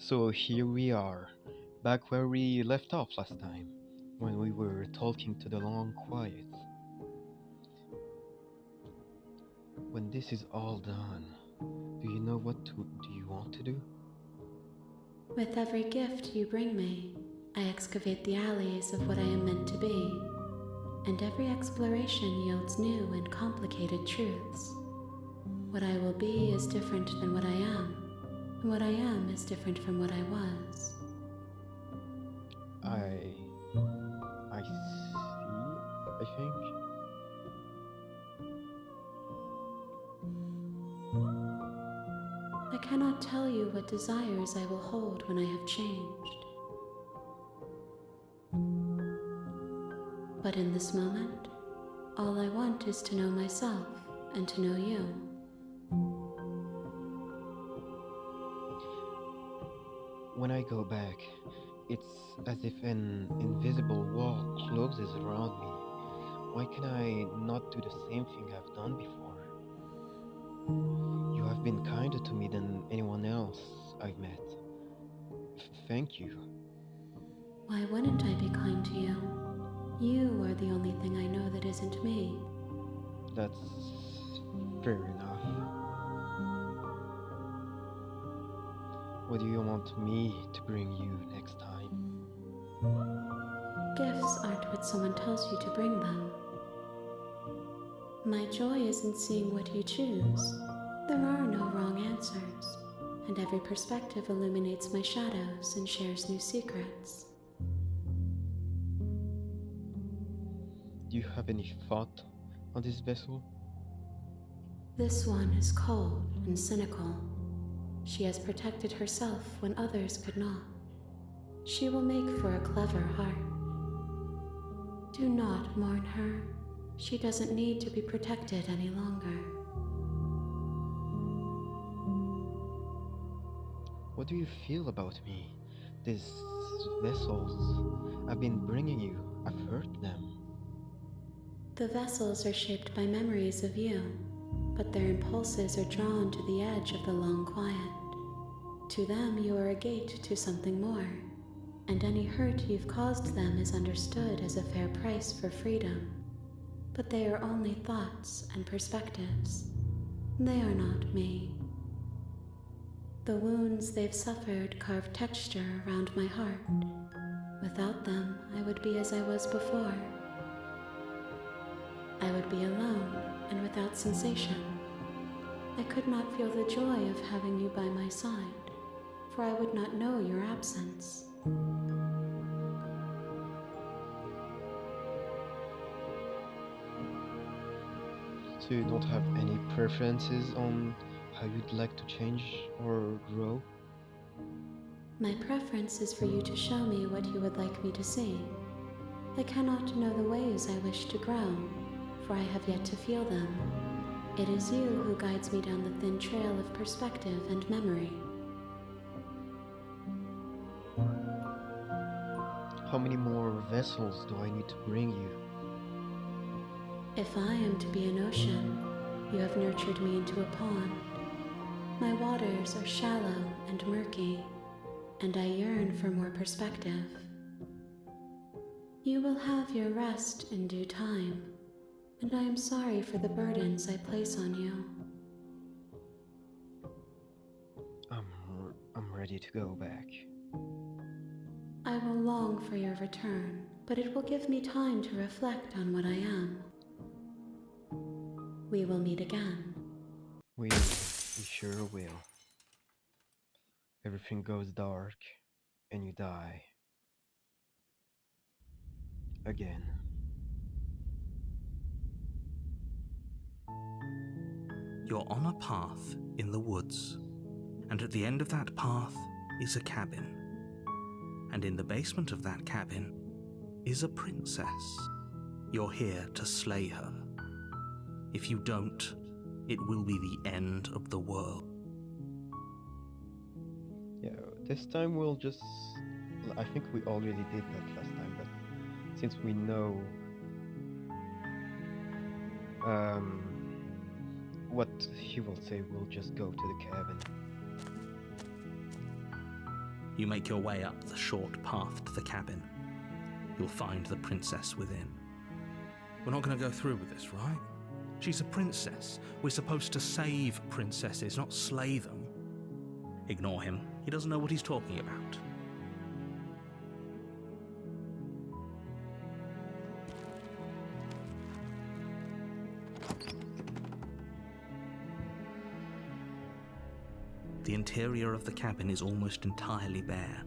So here we are, back where we left off last time, when we were talking to the long quiet. When this is all done, do you know do you want to do? With every gift you bring me, I excavate the alleys of what I am meant to be, and every exploration yields new and complicated truths. What I will be is different than what I am, and what I am is different from what I was. I see, I think. I cannot tell you what desires I will hold when I have changed. But in this moment, all I want is to know myself and to know you. When I go back, it's as if an invisible wall closes around me. Why can I not do the same thing I've done before? You have been kinder to me than anyone else I've met. Thank you. Why wouldn't I be kind to you? You are the only thing I know that isn't me. That's fair enough. What do you want me to bring you next time? Gifts aren't what someone tells you to bring them. My joy is in seeing what you choose. There are no wrong answers, and every perspective illuminates my shadows and shares new secrets. Do you have any thought on this vessel? This one is cold and cynical. She has protected herself when others could not. She will make for a clever heart. Do not mourn her. She doesn't need to be protected any longer. What do you feel about me? These vessels I've been bringing you, I've heard them. The vessels are shaped by memories of you, but their impulses are drawn to the edge of the long quiet. To them, you are a gate to something more, and any hurt you've caused them is understood as a fair price for freedom. But they are only thoughts and perspectives. They are not me. The wounds they've suffered carve texture around my heart. Without them, I would be as I was before. I would be alone and without sensation. I could not feel the joy of having you by my side, for I would not know your absence. So you don't have any preferences on how you'd like to change or grow? My preference is for you to show me what you would like me to see. I cannot know the ways I wish to grow, for I have yet to feel them. It is you who guides me down the thin trail of perspective and memory. How many more vessels do I need to bring you? If I am to be an ocean, you have nurtured me into a pond. My waters are shallow and murky, and I yearn for more perspective. You will have your rest in due time, and I am sorry for the burdens I place on you. I'm ready to go back. I will long for your return, but it will give me time to reflect on what I am. We will meet again. We sure will. Everything goes dark, and you die. Again. You're on a path in the woods, and at the end of that path is a cabin. And in the basement of that cabin is a princess. You're here to slay her. If you don't, it will be the end of the world. Yeah, this time we'll just... I think we already did that last time, but since we know what he will say, we'll just go to the cabin. You make your way up the short path to the cabin. You'll find the princess within. We're not going to go through with this, right? She's a princess. We're supposed to save princesses, not slay them. Ignore him. He doesn't know what he's talking about. The interior of the cabin is almost entirely bare.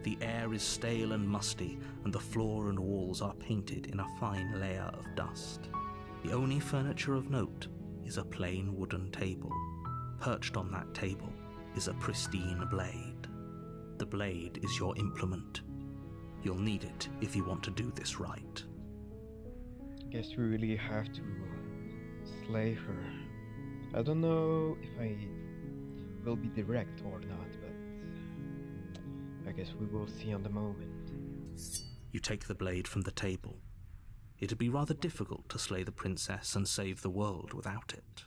The air is stale and musty, and the floor and walls are painted in a fine layer of dust. The only furniture of note is a plain wooden table. Perched on that table is a pristine blade. The blade is your implement. You'll need it if you want to do this right. Guess we really have to slay her. I don't know if I will be direct or not, but I guess we will see on the moment. You take the blade from the table. It'd be rather difficult to slay the princess and save the world without it.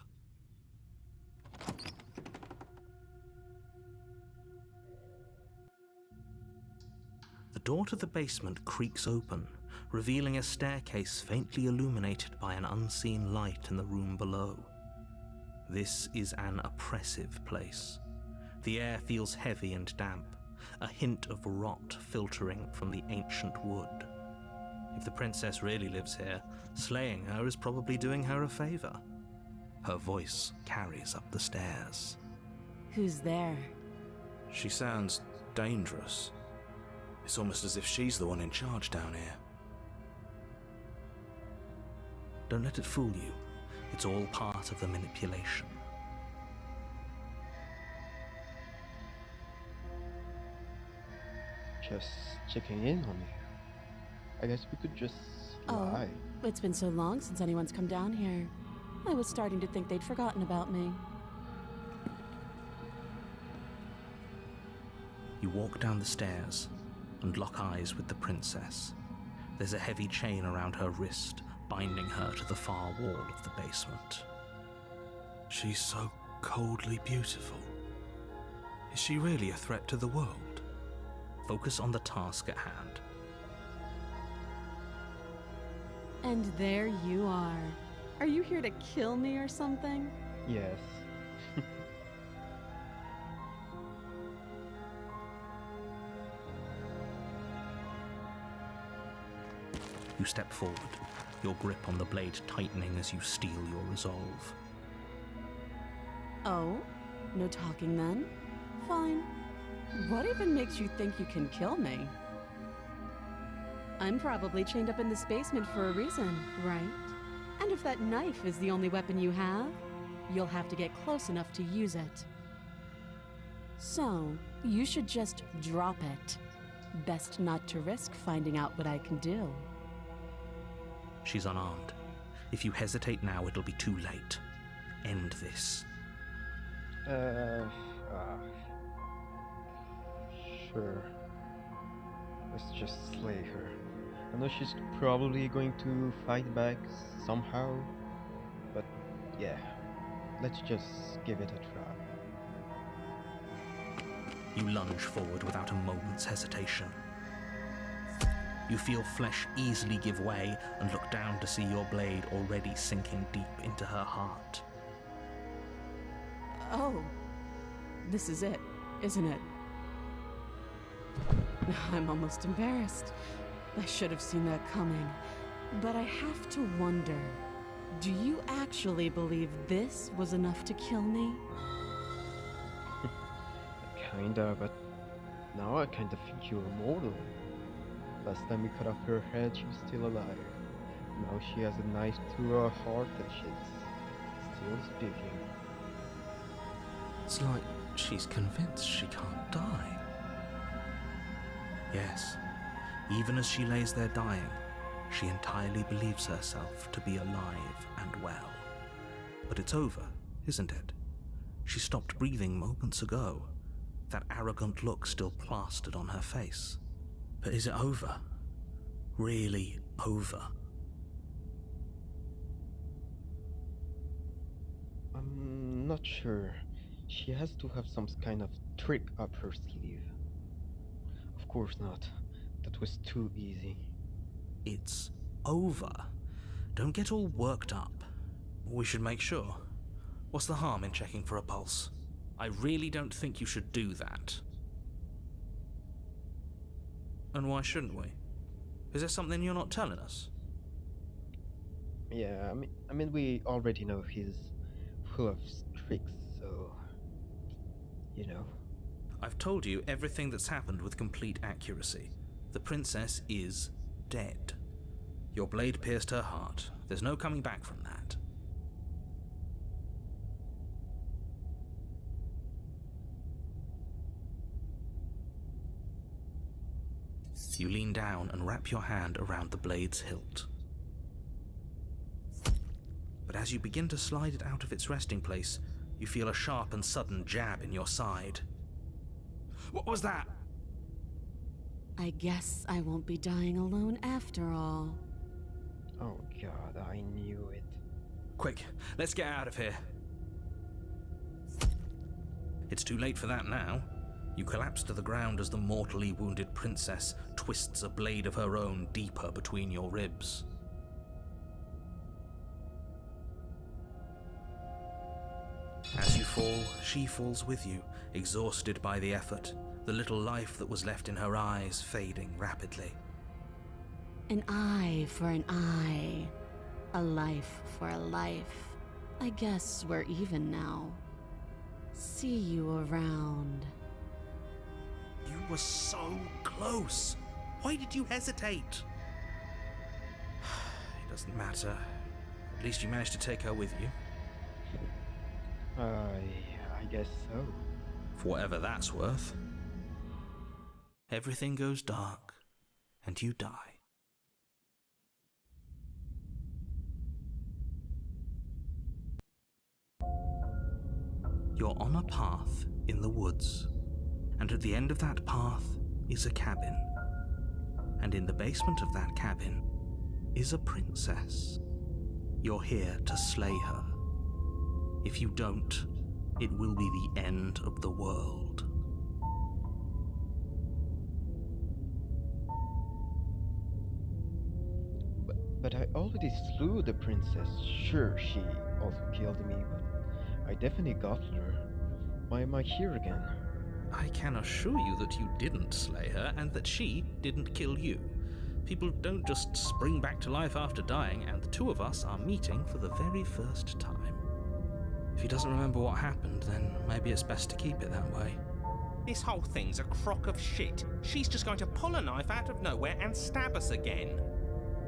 The door to the basement creaks open, revealing a staircase faintly illuminated by an unseen light in the room below. This is an oppressive place. The air feels heavy and damp, a hint of rot filtering from the ancient wood. If the princess really lives here, slaying her is probably doing her a favor. Her voice carries up the stairs. Who's there? She sounds dangerous. It's almost as if she's the one in charge down here. Don't let it fool you. It's all part of the manipulation. Just checking in on you. I guess we could just lie. Oh, it's been so long since anyone's come down here. I was starting to think they'd forgotten about me. You walk down the stairs and lock eyes with the princess. There's a heavy chain around her wrist, binding her to the far wall of the basement. She's so coldly beautiful. Is she really a threat to the world? Focus on the task at hand. And there you are. Are you here to kill me or something? Yes. You step forward, your grip on the blade tightening as you steel your resolve. Oh? No talking then? Fine. What even makes you think you can kill me? I'm probably chained up in this basement for a reason, right? And if that knife is the only weapon you have, you'll have to get close enough to use it. So, you should just drop it. Best not to risk finding out what I can do. She's unarmed. If you hesitate now, it'll be too late. End this. Sure. Let's just slay her. I know she's probably going to fight back somehow, but yeah, let's just give it a try. You lunge forward without a moment's hesitation. You feel flesh easily give way and look down to see your blade already sinking deep into her heart. Oh, this is it, isn't it? I'm almost embarrassed. I should have seen that coming. But I have to wonder, do you actually believe this was enough to kill me? Kinda, but now I kinda think you're immortal. Last time we cut off her head, she was still alive. Now she has a knife through her heart and she's still speaking. It's like she's convinced she can't die. Yes, even as she lays there dying, she entirely believes herself to be alive and well. But it's over, isn't it? She stopped breathing moments ago, that arrogant look still plastered on her face. But is it over? Really over? I'm not sure. She has to have some kind of trick up her sleeve. Of course not. That was too easy. It's over. Don't get all worked up. We should make sure. What's the harm in checking for a pulse? I really don't think you should do that. And why shouldn't we? Is there something you're not telling us? Yeah, I mean, we already know he's full of tricks, so you know. I've told you everything that's happened with complete accuracy. The princess is dead. Your blade pierced her heart. There's no coming back from that. You lean down and wrap your hand around the blade's hilt. But as you begin to slide it out of its resting place, you feel a sharp and sudden jab in your side. What was that? I guess I won't be dying alone after all. Oh god, I knew it. Quick, let's get out of here. It's too late for that now. You collapse to the ground as the mortally wounded princess twists a blade of her own deeper between your ribs. As you fall, she falls with you, exhausted by the effort, the little life that was left in her eyes fading rapidly. An eye for an eye. A life for a life. I guess we're even now. See you around. You were so close. Why did you hesitate? It doesn't matter. At least you managed to take her with you. I guess so. For whatever that's worth. Everything goes dark, and you die. You're on a path in the woods, and at the end of that path is a cabin. And in the basement of that cabin is a princess. You're here to slay her. If you don't, it will be the end of the world. But I already slew the princess. Sure, she also killed me, but I definitely got her. Why am I here again? I can assure you that you didn't slay her and that she didn't kill you. People don't just spring back to life after dying, and the two of us are meeting for the very first time. If he doesn't remember what happened, then maybe it's best to keep it that way. This whole thing's a crock of shit. She's just going to pull a knife out of nowhere and stab us again.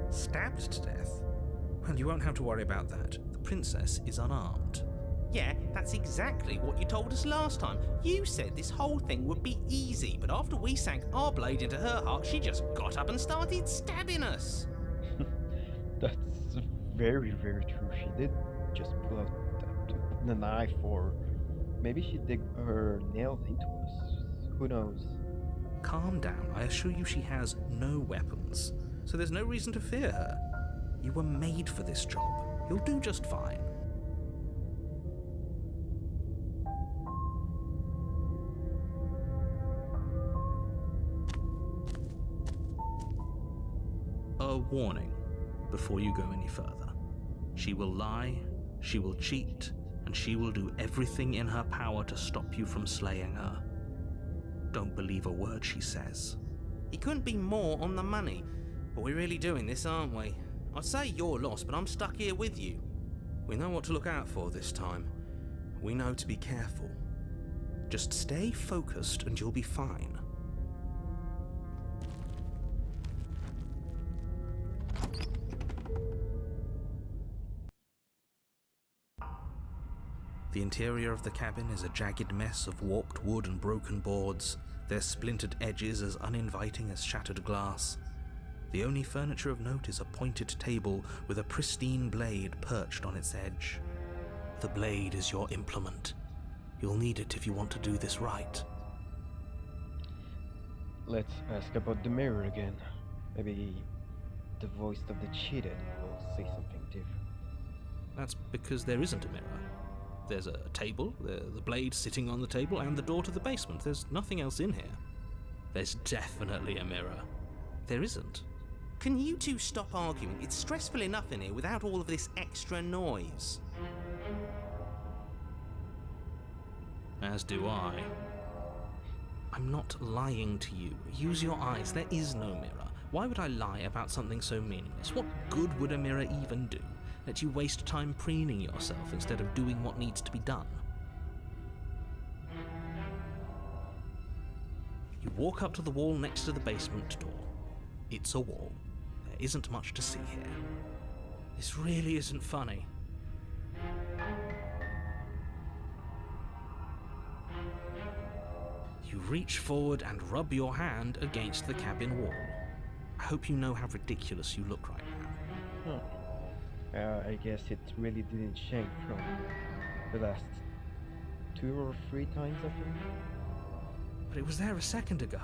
Stabbed to death? Well, you won't have to worry about that. The princess is unarmed. Yeah, that's exactly what you told us last time. You said this whole thing would be easy, but after we sank our blade into her heart, she just got up and started stabbing us. That's very, very true. She did just pull out the knife, or maybe she dig her nails into us. Who knows? Calm down. I assure you she has no weapons, so there's no reason to fear her. You were made for this job. You'll do just fine. A warning before you go any further. She will lie, she will cheat, and she will do everything in her power to stop you from slaying her. Don't believe a word she says. He couldn't be more on the money, but we're really doing this, aren't we? I'd say you're lost, but I'm stuck here with you. We know what to look out for this time. We know to be careful. Just stay focused and you'll be fine. The interior of the cabin is a jagged mess of warped wood and broken boards, their splintered edges as uninviting as shattered glass. The only furniture of note is a pointed table with a pristine blade perched on its edge. The blade is your implement. You'll need it if you want to do this right. Let's ask about the mirror again. Maybe the voice of the cheated will say something different. That's because there isn't a mirror. There's a table, the blade sitting on the table, and the door to the basement. There's nothing else in here. There's definitely a mirror. There isn't. Can you two stop arguing? It's stressful enough in here without all of this extra noise. As do I. I'm not lying to you. Use your eyes. There is no mirror. Why would I lie about something so meaningless? What good would a mirror even do? Let you waste time preening yourself instead of doing what needs to be done. You walk up to the wall next to the basement door. It's a wall. There isn't much to see here. This really isn't funny. You reach forward and rub your hand against the cabin wall. I hope you know how ridiculous you look right now. I guess it really didn't change from the last 2 or 3 times I think. But it was there a second ago.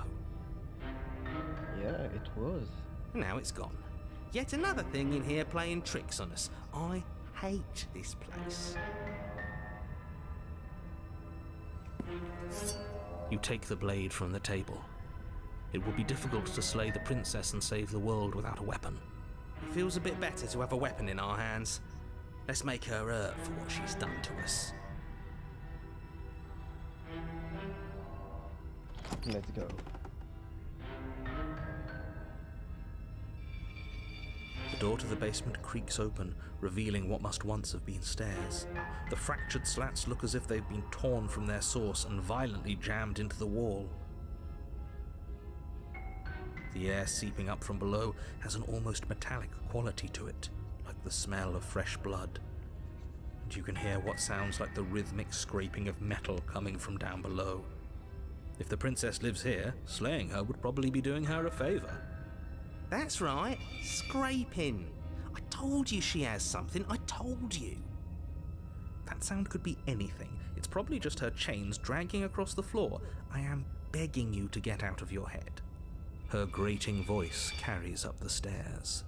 Yeah, it was. Now it's gone. Yet another thing in here playing tricks on us. I hate this place. You take the blade from the table. It would be difficult to slay the princess and save the world without a weapon. It feels a bit better to have a weapon in our hands. Let's make her hurt for what she's done to us. Let's go. The door to the basement creaks open, revealing what must once have been stairs. The fractured slats look as if they've been torn from their source and violently jammed into the wall. The air seeping up from below has an almost metallic quality to it, like the smell of fresh blood. And you can hear what sounds like the rhythmic scraping of metal coming from down below. If the princess lives here, slaying her would probably be doing her a favor. That's right, scraping. I told you she has something, I told you. That sound could be anything. It's probably just her chains dragging across the floor. I am begging you to get out of your head. Her grating voice carries up the stairs.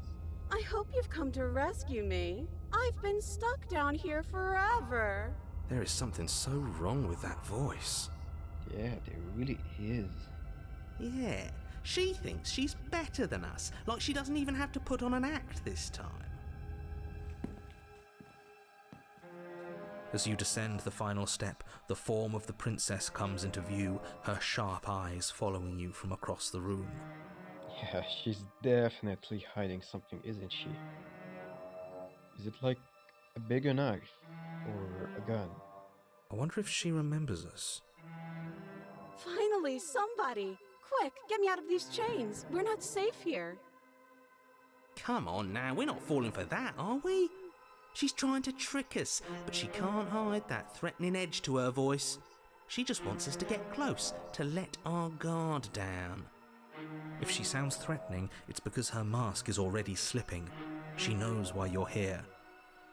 I hope you've come to rescue me. I've been stuck down here forever. There is something so wrong with that voice. Yeah, there really is. Yeah, she thinks she's better than us, like she doesn't even have to put on an act this time. As you descend the final step, the form of the princess comes into view, her sharp eyes following you from across the room. Yeah, she's definitely hiding something, isn't she? Is it like a bigger knife? Or a gun? I wonder if she remembers us. Finally, somebody! Quick, get me out of these chains. We're not safe here. Come on now, we're not falling for that, are we? She's trying to trick us, but she can't hide that threatening edge to her voice. She just wants us to get close, to let our guard down. If she sounds threatening, it's because her mask is already slipping. She knows why you're here.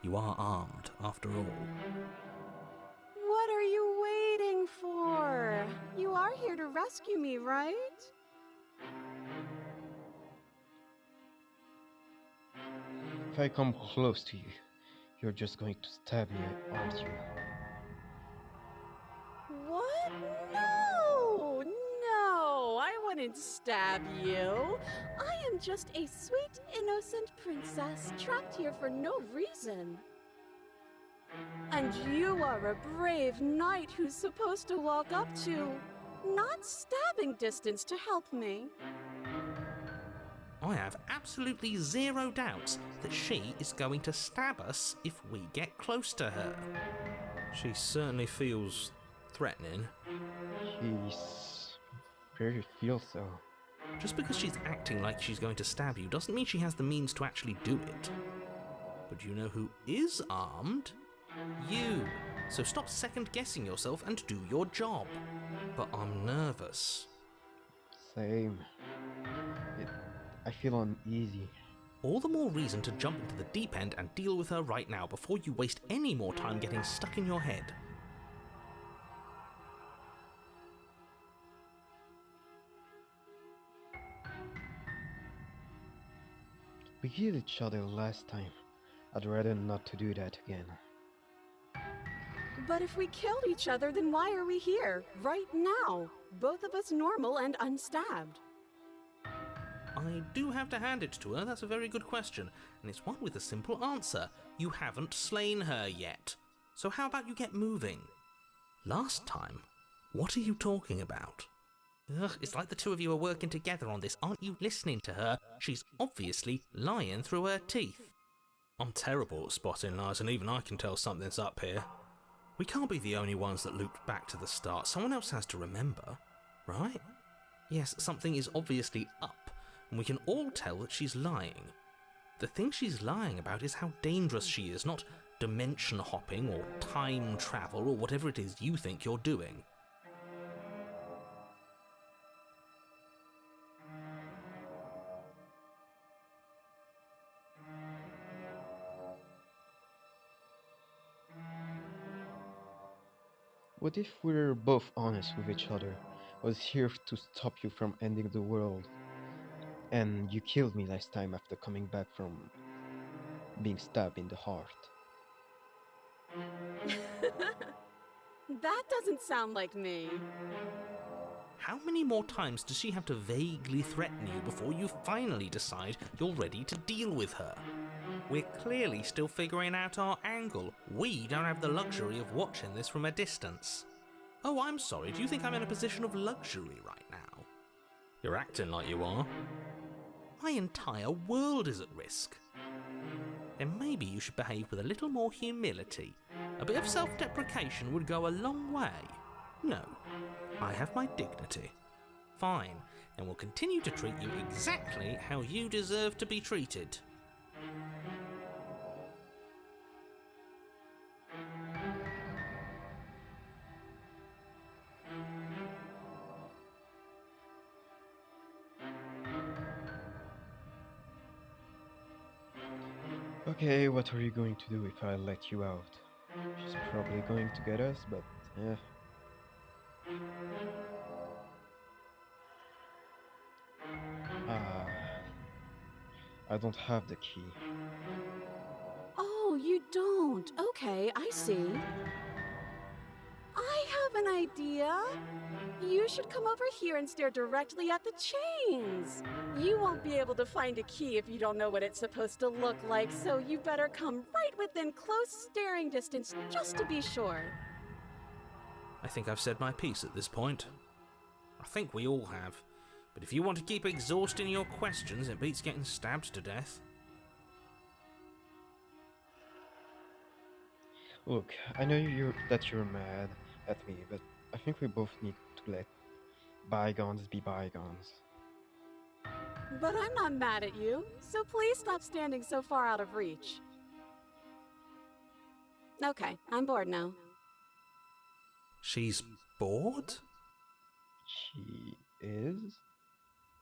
You are armed, after all. What are you waiting for? You are here to rescue me, right? If I come close to you, you're just going to stab me, aren't you? What? No! No! I wouldn't stab you. I am just a sweet, innocent princess trapped here for no reason. And you are a brave knight who's supposed to walk up to, not stabbing distance to help me. I have absolutely zero doubts that she is going to stab us if we get close to her. She certainly feels threatening. She's very feel so. Just because she's acting like she's going to stab you doesn't mean she has the means to actually do it. But you know who is armed? You. So stop second-guessing yourself and do your job. But I'm nervous. Same. I feel uneasy. All the more reason to jump into the deep end and deal with her right now before you waste any more time getting stuck in your head. We killed each other last time. I'd rather not to do that again. But if we killed each other, then why are we here, right now? Both of us normal and unstabbed. I do have to hand it to her, that's a very good question, and it's one with a simple answer. You haven't slain her yet. So how about you get moving? Last time? What are you talking about? Ugh, it's like the two of you are working together on this. Aren't you listening to her? She's obviously lying through her teeth. I'm terrible at spotting lies, and even I can tell something's up here. We can't be the only ones that looped back to the start. Someone else has to remember, right? Yes, something is obviously up, and we can all tell that she's lying. The thing she's lying about is how dangerous she is, not dimension hopping or time travel or whatever it is you think you're doing. What if we're both honest with each other? I was here to stop you from ending the world, and you killed me last time after coming back from being stabbed in the heart. That doesn't sound like me. How many more times does she have to vaguely threaten you before you finally decide you're ready to deal with her? We're clearly still figuring out our angle. We don't have the luxury of watching this from a distance. Oh, I'm sorry, do you think I'm in a position of luxury right now? You're acting like you are. My entire world is at risk. Then maybe you should behave with a little more humility. A bit of self-deprecation would go a long way. No, I have my dignity. Fine, and we'll continue to treat you exactly how you deserve to be treated. Okay, what are you going to do if I let you out? She's probably going to get us, but Ah, I don't have the key. Oh, you don't. Okay, I see. I have an idea. You should come over here and stare directly at the chains. You won't be able to find a key if you don't know what it's supposed to look like, so you better come right within close staring distance just to be sure. I think I've said my piece at this point. I think we all have. But if you want to keep exhausting your questions, it beats getting stabbed to death. Look, I know you're mad at me, but I think we both need to let bygones be bygones. But I'm not mad at you, so please stop standing so far out of reach. Okay, I'm bored now. She's bored? She is?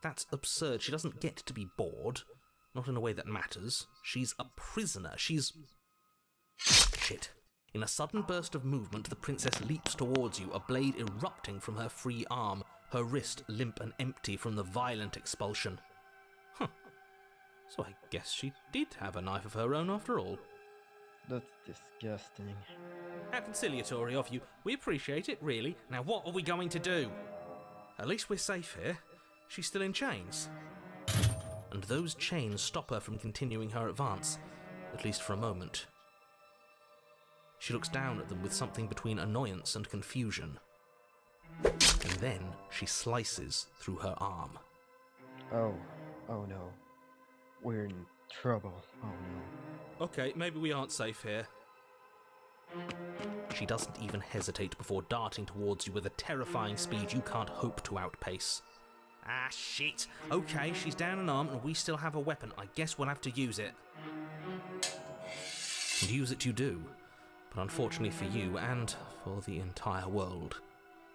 That's absurd. She doesn't get to be bored. Not in a way that matters. She's a prisoner. She's... Shit. In a sudden burst of movement, the princess leaps towards you, a blade erupting from her free arm, her wrist limp and empty from the violent expulsion. Huh. So I guess she did have a knife of her own after all. That's disgusting. How conciliatory of you. We appreciate it, really. Now what are we going to do? At least we're safe here. She's still in chains. And those chains stop her from continuing her advance, at least for a moment. She looks down at them with something between annoyance and confusion. And then she slices through her arm. Oh no. We're in trouble. Oh no. Okay, maybe we aren't safe here. She doesn't even hesitate before darting towards you with a terrifying speed you can't hope to outpace. Ah, shit. Okay, she's down an arm and we still have a weapon. I guess we'll have to use it. And use it you do. But unfortunately for you, and for the entire world,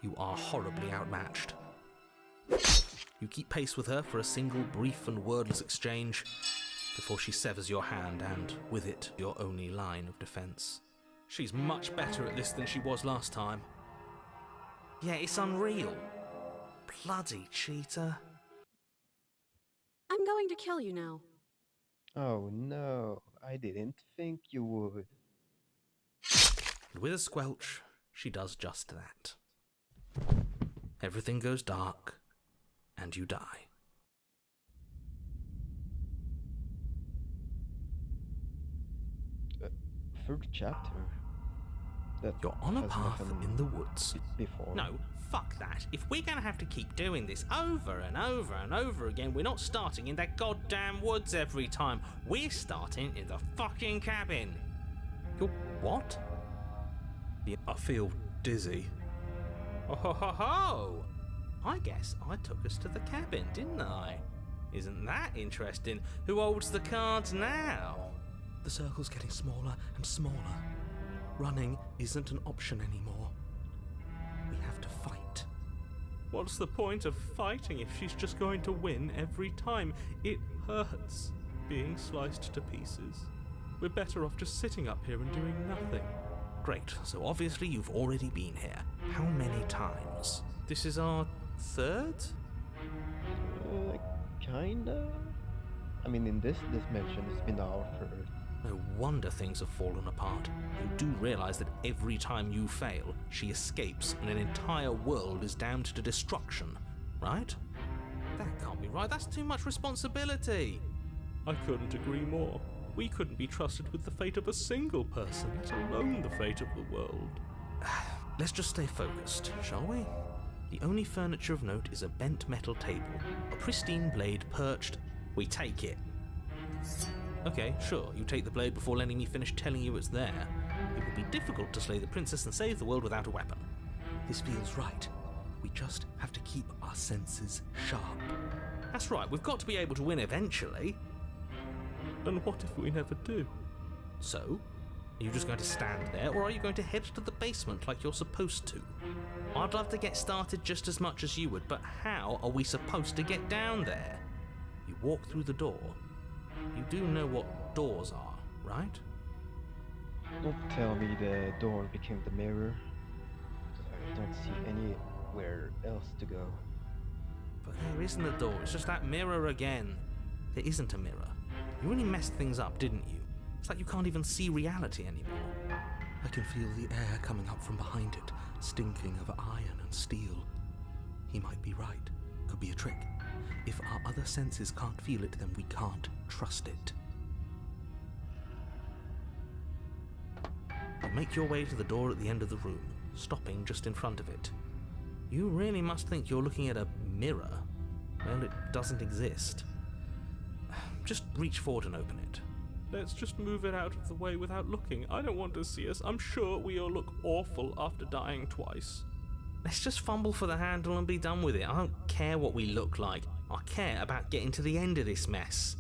you are horribly outmatched. You keep pace with her for a single brief and wordless exchange before she severs your hand and, with it, your only line of defense. She's much better at this than she was last time. Yeah, it's unreal. Bloody cheater. I'm going to kill you now. Oh no, I didn't think you would. And with a squelch, she does just that. Everything goes dark, and you die. Third chapter. That You're on a has path happened in the woods. before. No, fuck that. If we're gonna have to keep doing this over and over and over again, we're not starting in that goddamn woods every time. We're starting in the fucking cabin. You're what? I feel dizzy. Oh ho ho ho! I guess I took us to the cabin, didn't I? Isn't that interesting? Who holds the cards now? The circle's getting smaller and smaller. Running isn't an option anymore. We have to fight. What's the point of fighting if she's just going to win every time? It hurts being sliced to pieces. We're better off just sitting up here and doing nothing. Great, so obviously you've already been here. How many times? This is our third? Kinda. I mean, in this dimension, it's been our third. No wonder things have fallen apart. You do realise that every time you fail, she escapes and an entire world is damned to destruction, right? That can't be right. That's too much responsibility. I couldn't agree more. We couldn't be trusted with the fate of a single person, let alone the fate of the world. Let's just stay focused, shall we? The only furniture of note is a bent metal table, a pristine blade perched. We take it. Okay, sure, you take the blade before letting me finish telling you it's there. It would be difficult to slay the princess and save the world without a weapon. This feels right. We just have to keep our senses sharp. That's right, we've got to be able to win eventually. And what if we never do? So, are you just going to stand there, or are you going to head to the basement like you're supposed to? I'd love to get started just as much as you would, but how are we supposed to get down there? You walk through the door. You do know what doors are, right? Don't tell me the door became the mirror. I don't see anywhere else to go. But there isn't a door, it's just that mirror again. There isn't a mirror. You really messed things up, didn't you? It's like you can't even see reality anymore. I can feel the air coming up from behind it, stinking of iron and steel. He might be right. Could be a trick. If our other senses can't feel it, then we can't trust it. You make your way to the door at the end of the room, stopping just in front of it. You really must think you're looking at a mirror. Well, it doesn't exist. Just reach forward and open it. Let's just move it out of the way without looking. I don't want to see us. I'm sure we all look awful after dying twice. Let's just fumble for the handle and be done with it. I don't care what we look like. I care about getting to the end of this mess.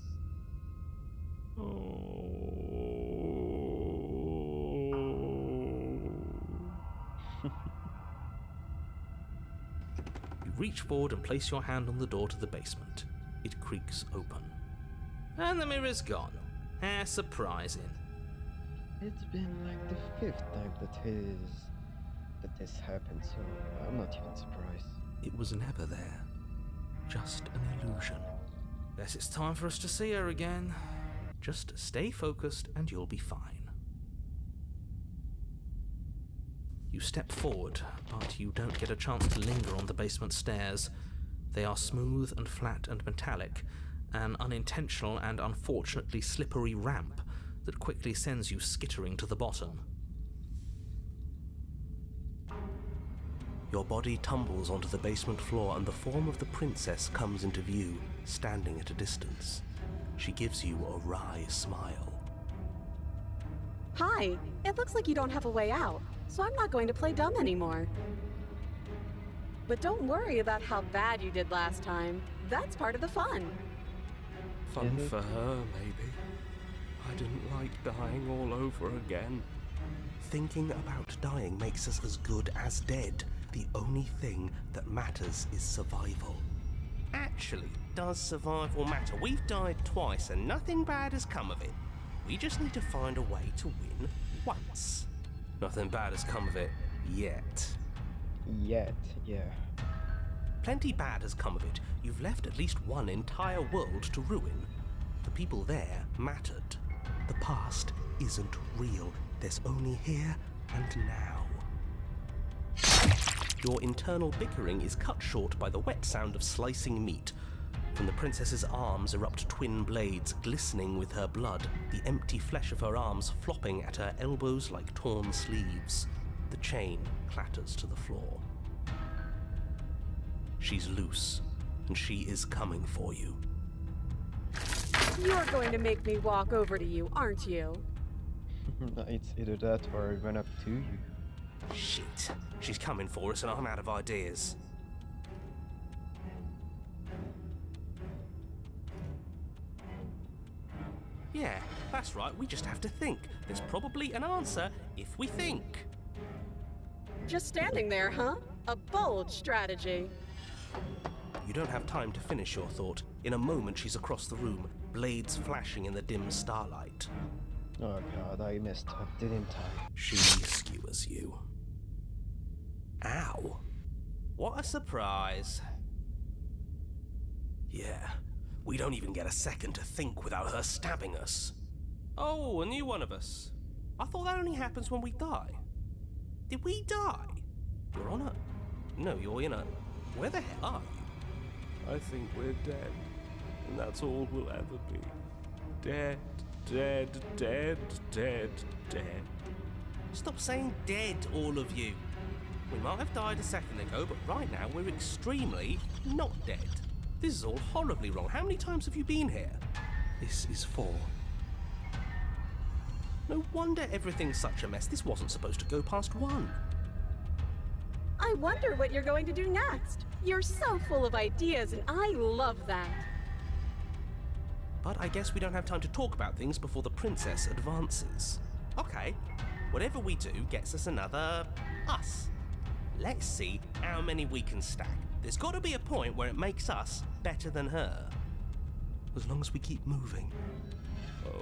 Oh. You reach forward and place your hand on the door to the basement. It creaks open. And the mirror's gone. How surprising. It's been like the 5th time that this happened, so I'm not even surprised. It was never there. Just an illusion. Guess it's time for us to see her again. Just stay focused and you'll be fine. You step forward, but you don't get a chance to linger on the basement stairs. They are smooth and flat and metallic, an unintentional and unfortunately slippery ramp that quickly sends you skittering to the bottom. Your body tumbles onto the basement floor and the form of the princess comes into view, standing at a distance. She gives you a wry smile. Hi, it looks like you don't have a way out, so I'm not going to play dumb anymore. But don't worry about how bad you did last time. That's part of the fun. Fun for her, maybe. I didn't like dying all over again. Thinking about dying makes us as good as dead. The only thing that matters is survival. Actually, does survival matter? We've died twice and nothing bad has come of it. We just need to find a way to win once. Nothing bad has come of it yet. Yet, yeah. Plenty bad has come of it. You've left at least one entire world to ruin. The people there mattered. The past isn't real. There's only here And now. Your internal bickering is cut short by the wet sound of slicing meat. From the princess's arms erupt twin blades, glistening with her blood, the empty flesh of her arms flopping at her elbows like torn sleeves. The chain clatters to the floor. She's loose, and she is coming for you. You're going to make me walk over to you, aren't you? It's either that or I run up to you. Shit. She's coming for us and I'm out of ideas. Yeah, that's right, we just have to think. There's probably an answer if we think. Just standing there, huh? A bold strategy. You don't have time to finish your thought. In a moment she's across the room, blades flashing in the dim starlight. Oh god, I messed up, didn't I? She skewers you. Ow. What a surprise. Yeah, we don't even get a second to think without her stabbing us. Oh, a new one of us. I thought that only happens when we die. Did we die? You're on a... No, you're in a... Where the hell are you? I think we're dead, and that's all we'll ever be. Dead, dead, dead, dead, dead. Stop saying dead, all of you. We might have died a second ago, but right now we're extremely not dead. This is all horribly wrong. How many times have you been here? This is 4. No wonder everything's such a mess. This wasn't supposed to go past 1. I wonder what you're going to do next. You're so full of ideas, and I love that. But I guess we don't have time to talk about things before the princess advances. Okay, whatever we do gets us another us. Let's see how many we can stack. There's got to be a point where it makes us better than her. As long as we keep moving.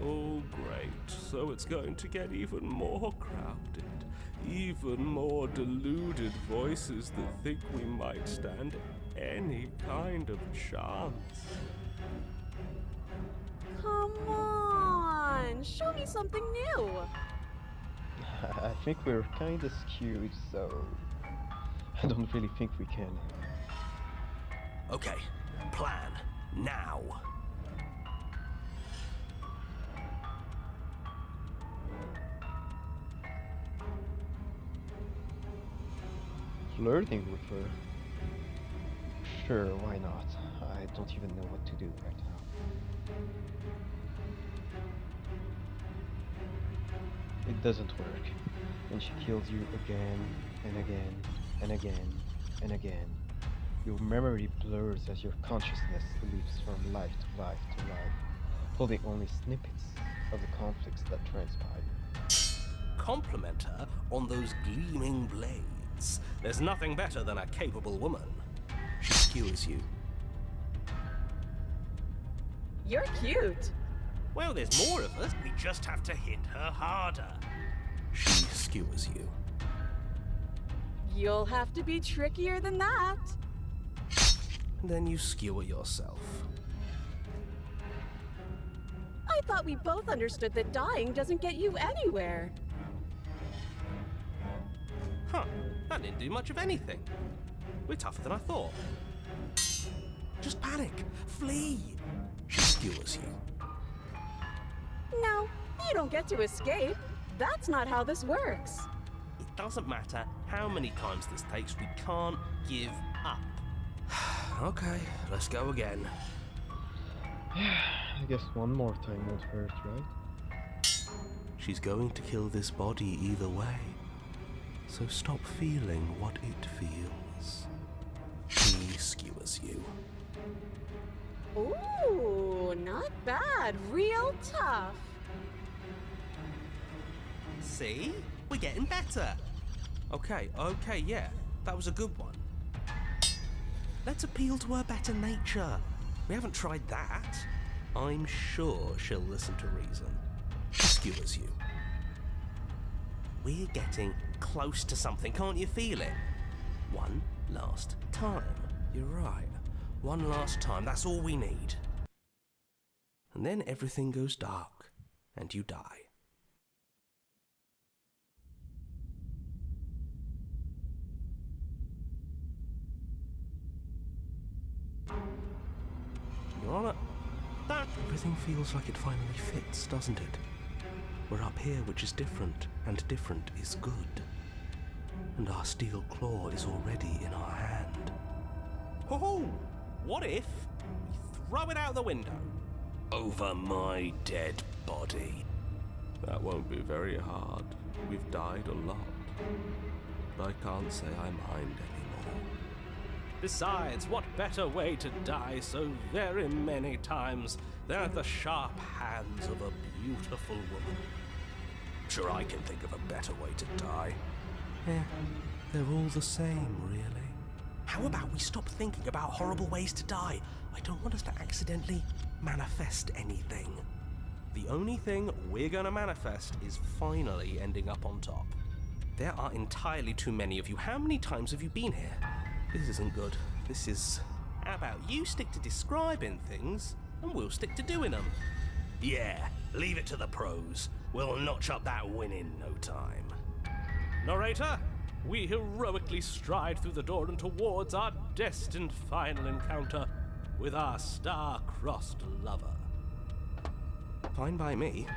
Oh, great. So it's going to get even more crowded. Even more deluded voices that think we might stand any kind of chance. Come on, show me something new. I think we're kinda skewed, so I don't really think we can. Okay, plan now. Flirting with her? Sure, why not? I don't even know what to do right now. It doesn't work, and she kills you again and again and again and again. Your memory blurs as your consciousness leaps from life to life to life, holding only snippets of the conflicts that transpire. Compliment her on those gleaming blades. There's nothing better than a capable woman. She skewers you. You're cute. Well, there's more of us. We just have to hit her harder. She skewers you. You'll have to be trickier than that. And then you skewer yourself. I thought we both understood that dying doesn't get you anywhere. Huh, that didn't do much of anything. We're tougher than I thought. Just panic. Flee. She skewers you. No, you don't get to escape. That's not how this works. It doesn't matter how many times this takes, we can't give up. Okay, let's go again. I guess one more time won't hurt, right? She's going to kill this body either way. So stop feeling what it feels. She skewers you. Ooh, not bad. Real tough. See? We're getting better. Okay, yeah. That was a good one. Let's appeal to her better nature. We haven't tried that. I'm sure she'll listen to reason. She skewers you. We're getting close to something, can't you feel it? One last time. You're right. One last time, that's all we need. And then everything goes dark, and you die. Your Honor, that... Everything feels like it finally fits, doesn't it? We're up here, which is different, and different is good. And our steel claw is already in our hand. Oh, what if we throw it out the window? Over my dead body. That won't be very hard. We've died a lot. But I can't say I mind anymore. Besides, what better way to die so very many times than at the sharp hands of a beautiful woman? Sure, I can think of a better way to die. Yeah, they're all the same, really. How about we stop thinking about horrible ways to die? I don't want us to accidentally manifest anything. The only thing we're gonna manifest is finally ending up on top. There are entirely too many of you. How many times have you been here? This isn't good. This is... How about you stick to describing things, and we'll stick to doing them? Yeah, leave it to the pros. We'll notch up that win in no time. Narrator, we heroically stride through the door and towards our destined final encounter with our star-crossed lover. Fine by me.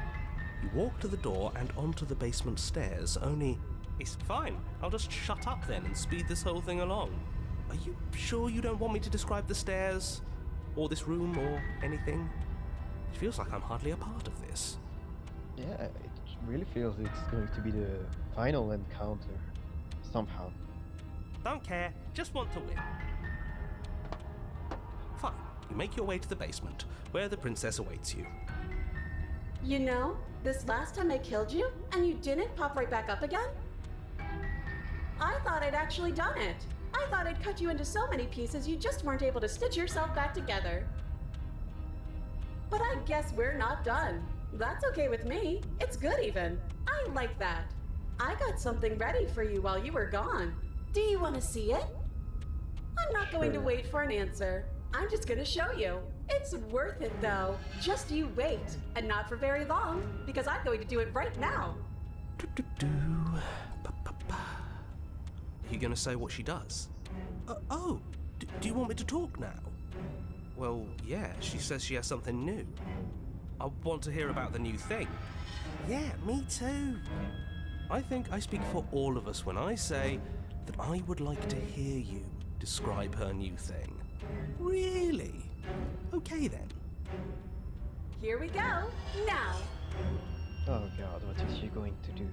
You walk to the door and onto the basement stairs, only... It's fine. I'll just shut up then and speed this whole thing along. Are you sure you don't want me to describe the stairs? Or this room, or anything? It feels like I'm hardly a part of this. Yeah, it really feels it's going to be the final encounter. Somehow. Don't care, just want to win. Fine. You make your way to the basement, where the princess awaits you. You know, this last time I killed you, and you didn't pop right back up again? I thought I'd actually done it. I thought I'd cut you into so many pieces you just weren't able to stitch yourself back together. But I guess we're not done. That's okay with me. It's good even. I like that. I got something ready for you while you were gone. Do you want to see it? I'm not going to wait for an answer. I'm just going to show you. It's worth it though. Just you wait. And not for very long, because I'm going to do it right now. Are you going to say what she does? Do you want me to talk now? Well, yeah, she says she has something new. I want to hear about the new thing. Yeah, me too. I think I speak for all of us when I say that I would like to hear you describe her new thing. Really? Okay then. Here we go. Now. Oh god, what is she going to do?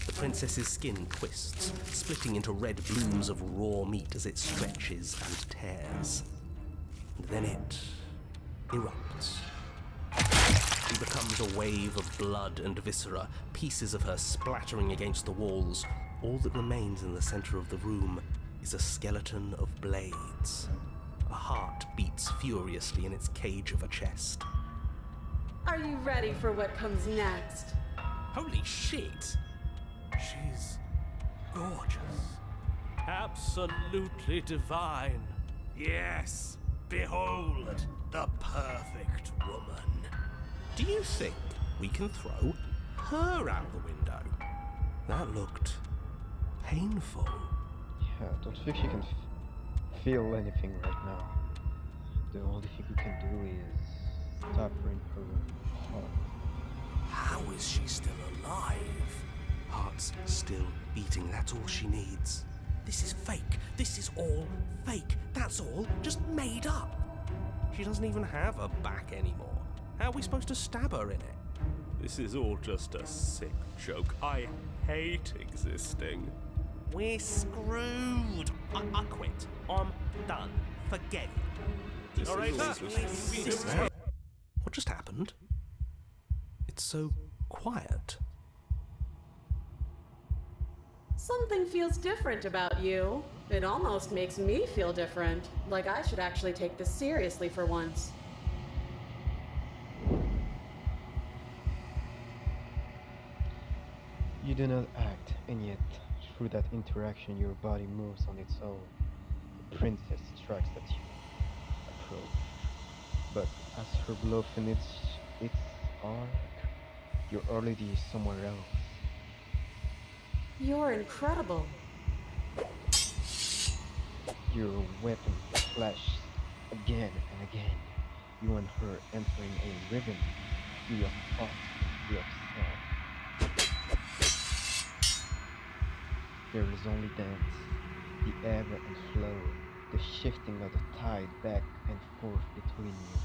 The princess's skin twists, splitting into red blooms of raw meat as it stretches and tears. And then it erupts. She becomes a wave of blood and viscera, pieces of her splattering against the walls. All that remains in the center of the room is a skeleton of blades. A heart beats furiously in its cage of a chest. Are you ready for what comes next? Holy shit! She's gorgeous. Absolutely divine. Yes, behold, the perfect woman. Do you think we can throw her out the window? That looked painful. Yeah, I don't think she can feel anything right now. The only thing you can do is stop her in her heart. How is she still alive? Heart's still beating, that's all she needs. This is fake. This is all fake. That's all just made up. She doesn't even have a back anymore. How are we supposed to stab her in it? This is all just a sick joke. I hate existing. We're screwed. I quit. I'm done. Forget it. This is Narrator, all just what just happened? It's so quiet. Something feels different about you. It almost makes me feel different. Like I should actually take this seriously for once. You do not act, and yet, through that interaction, your body moves on its own. The princess strikes at you. Approach. But as her blow finishes its arc, you're already somewhere else. You're incredible. Your weapon flashes Again and again, you and her entering a rhythm free of thought, free of self. There is only dance, the ebb and flow, the shifting of the tide back and forth between you.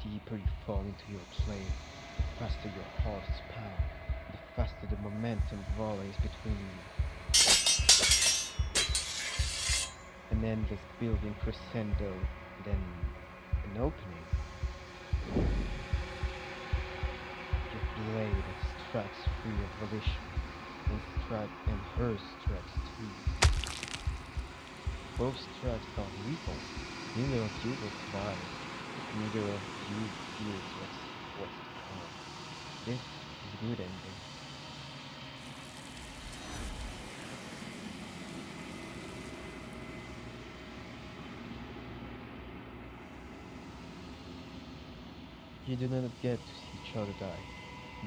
The deeper you fall into your play, the faster your hearts pound, the faster the momentum volleys between you. An endless building crescendo, then an opening. Your blade strikes free of volition, and her strikes too. Both strikes are lethal. Neither of you will survive. Neither of you fears what's to come. This is a good ending. You do not get to see each other die,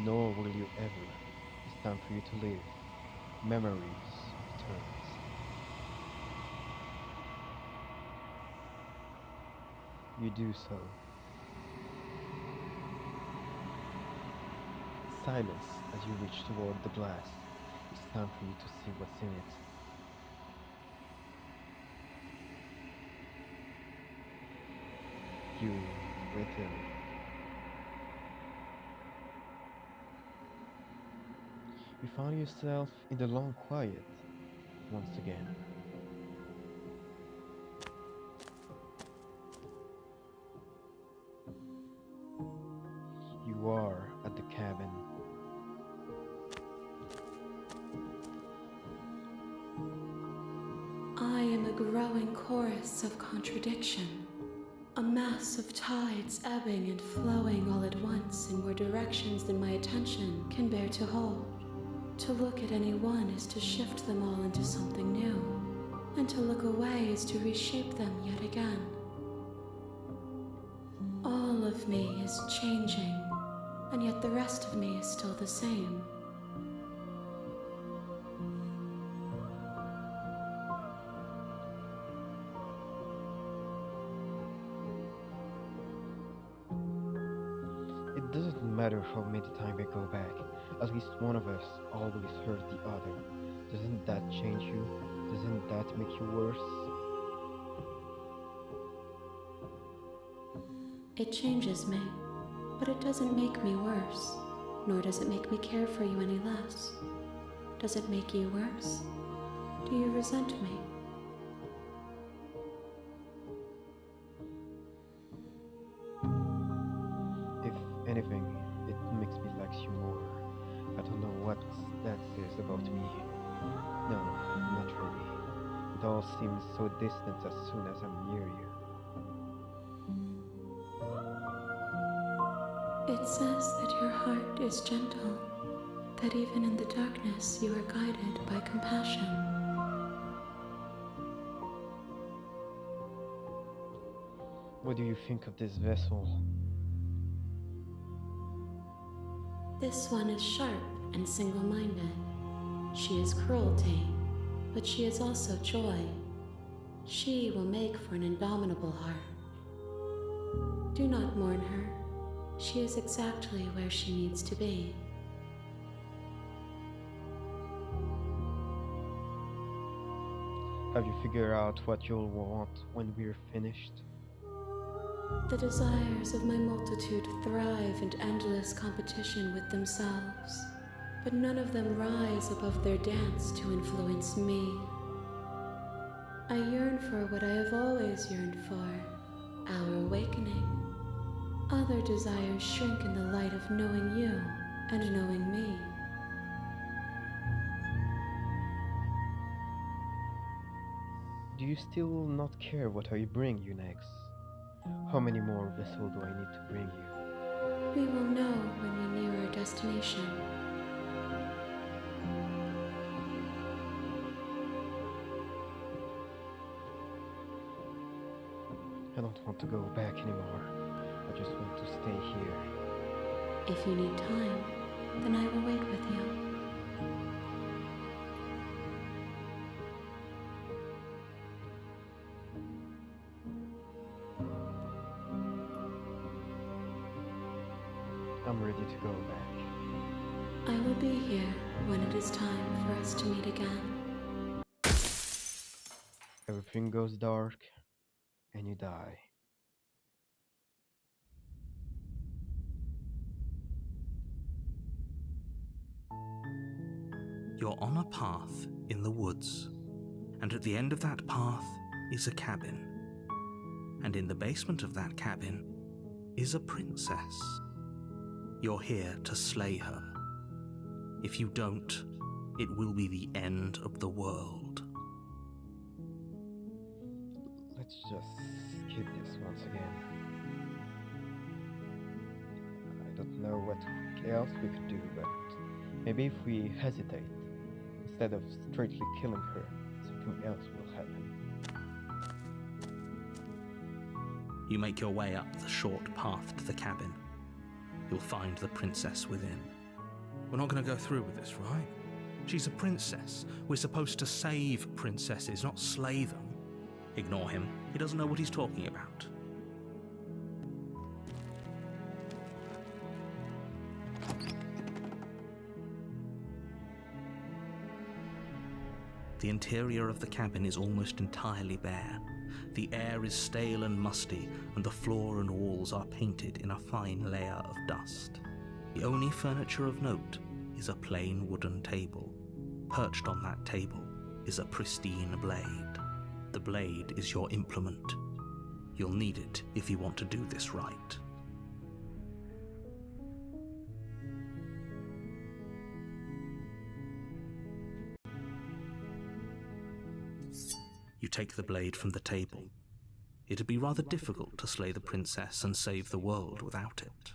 nor will you ever. It's time for you to live. Memories returns. You do so. Silence as you reach toward the glass. It's time for you to see what's in it. You with him. You found yourself in the long quiet once again. You are at the cabin. I am a growing chorus of contradiction, a mass of tides ebbing and flowing all at once in more directions than my attention can bear to hold. To look at any one is to shift them all into something new, and to look away is to reshape them yet again. All of me is changing, and yet the rest of me is still the same. It doesn't matter how many times I go back, at least one of us always hurt the other. Doesn't that change you? Doesn't that make you worse? It changes me, but it doesn't make me worse, nor does it make me care for you any less. Does it make you worse? Do you resent me? If anything, it makes me like you more. I don't know what that says about me. No, not really. It all seems so distant as soon as I'm near you. It says that your heart is gentle, that even in the darkness you are guided by compassion. What do you think of this vessel? This one is sharp and single-minded. She is cruelty, but she is also joy. She will make for an indomitable heart. Do not mourn her. She is exactly where she needs to be. Have you figured out what you'll want when we're finished? The desires of my multitude thrive in endless competition with themselves, but none of them rise above their dance to influence me. I yearn for what I have always yearned for, our awakening. Other desires shrink in the light of knowing you and knowing me. Do you still not care what I bring you next? How many more vessels do I need to bring you? We will know when we near our destination. I don't want to go back anymore. I just want to stay here. If you need time, then I will wait with you. I'm ready to go back. I will be here when it is time for us to meet again. Everything goes dark, and you die. You're on a path in the woods, and at the end of that path is a cabin. And in the basement of that cabin is a princess. You're here to slay her. If you don't, it will be the end of the world. Let's just skip this once again. I don't know what else we could do, but maybe if we hesitate, instead of straightly killing her, something else will happen. You make your way up the short path to the cabin. You'll find the princess within. We're not going to go through with this, right? She's a princess. We're supposed to save princesses, not slay them. Ignore him. He doesn't know what he's talking about. The interior of the cabin is almost entirely bare. The air is stale and musty, and the floor and walls are painted in a fine layer of dust. The only furniture of note is a plain wooden table. Perched on that table is a pristine blade. The blade is your implement. You'll need it if you want to do this right. You take the blade from the table. It'd be rather difficult to slay the princess and save the world without it.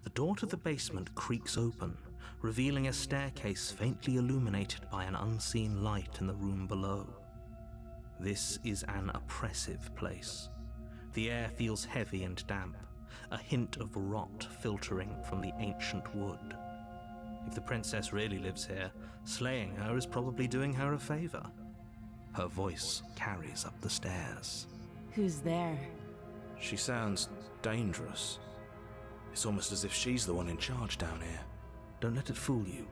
The door to the basement creaks open, revealing a staircase faintly illuminated by an unseen light in the room below. This is an oppressive place. The air feels heavy and damp, a hint of rot filtering from the ancient wood. If the princess really lives here, slaying her is probably doing her a favor. Her voice carries up the stairs. Who's there? She sounds dangerous. It's almost as if she's the one in charge down here. Don't let it fool you.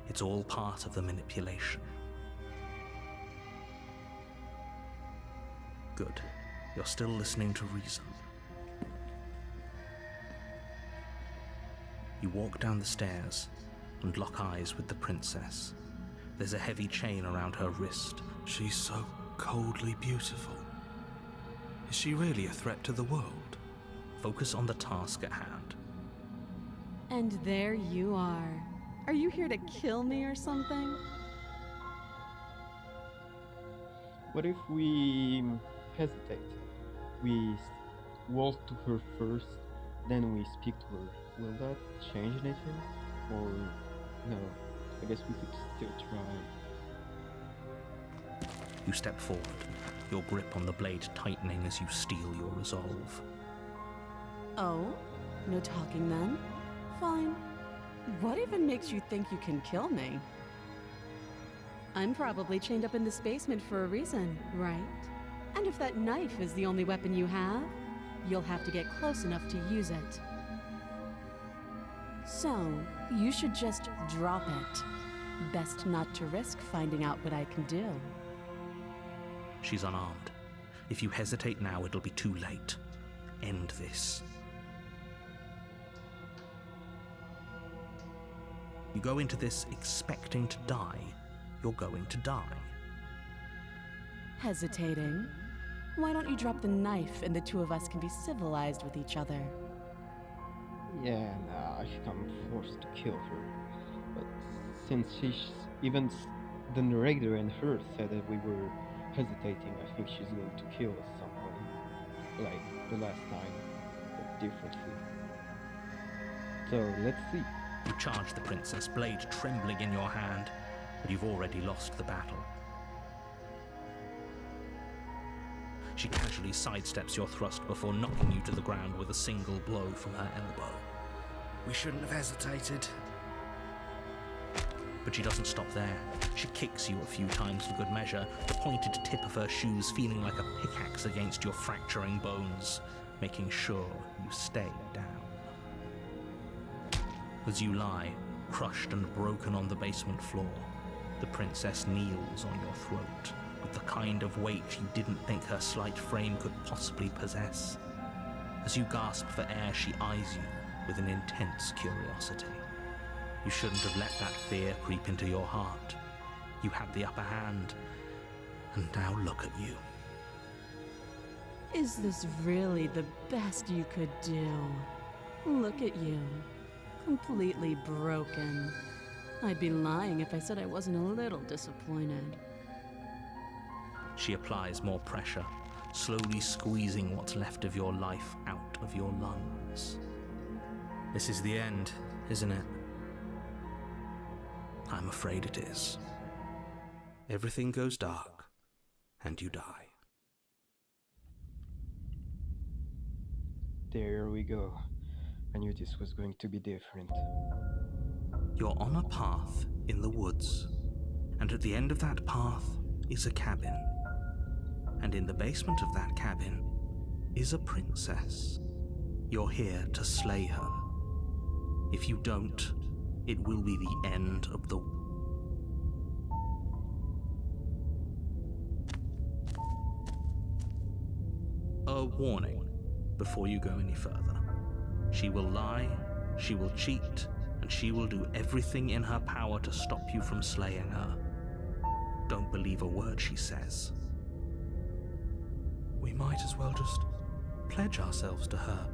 It's all part of the manipulation. Good. You're still listening to reason. You walk down the stairs and lock eyes with the princess. There's a heavy chain around her wrist. She's so coldly beautiful. Is she really a threat to the world? Focus on the task at hand. And there you are. Are you here to kill me or something? What if we hesitate? We walk to her first, then we speak to her. Will that change anything? Or no? I guess we could still try. You step forward, your grip on the blade tightening as you steel your resolve. Oh? No talking then? Fine. What even makes you think you can kill me? I'm probably chained up in this basement for a reason, right? And if that knife is the only weapon you have, you'll have to get close enough to use it. So, you should just drop it. Best not to risk finding out what I can do. She's unarmed. If you hesitate now, it'll be too late. End this. You go into this expecting to die, you're going to die. Hesitating? Why don't you drop the knife and the two of us can be civilized with each other? Yeah, nah, I think I'm forced to kill her. But since the narrator and her said that we were hesitating, I think she's going to kill us some point. Like the last time, but differently. So, let's see. You charge the princess, blade trembling in your hand, but you've already lost the battle. She casually sidesteps your thrust before knocking you to the ground with a single blow from her elbow. We shouldn't have hesitated. But she doesn't stop there. She kicks you a few times for good measure, the pointed tip of her shoes feeling like a pickaxe against your fracturing bones, making sure you stay down. As you lie, crushed and broken on the basement floor, the princess kneels on your throat with the kind of weight you didn't think her slight frame could possibly possess. As you gasp for air, she eyes you with an intense curiosity. You shouldn't have let that fear creep into your heart. You had the upper hand, and now look at you. Is this really the best you could do? Look at you. Completely broken. I'd be lying if I said I wasn't a little disappointed. She applies more pressure, slowly squeezing what's left of your life out of your lungs. This is the end, isn't it? I'm afraid it is. Everything goes dark, and you die. There we go. I knew this was going to be different. You're on a path in the woods, and at the end of that path is a cabin. And in the basement of that cabin is a princess. You're here to slay her. If you don't, it will be the end of the... A warning before you go any further. She will lie, she will cheat, and she will do everything in her power to stop you from slaying her. Don't believe a word she says. We might as well just pledge ourselves to her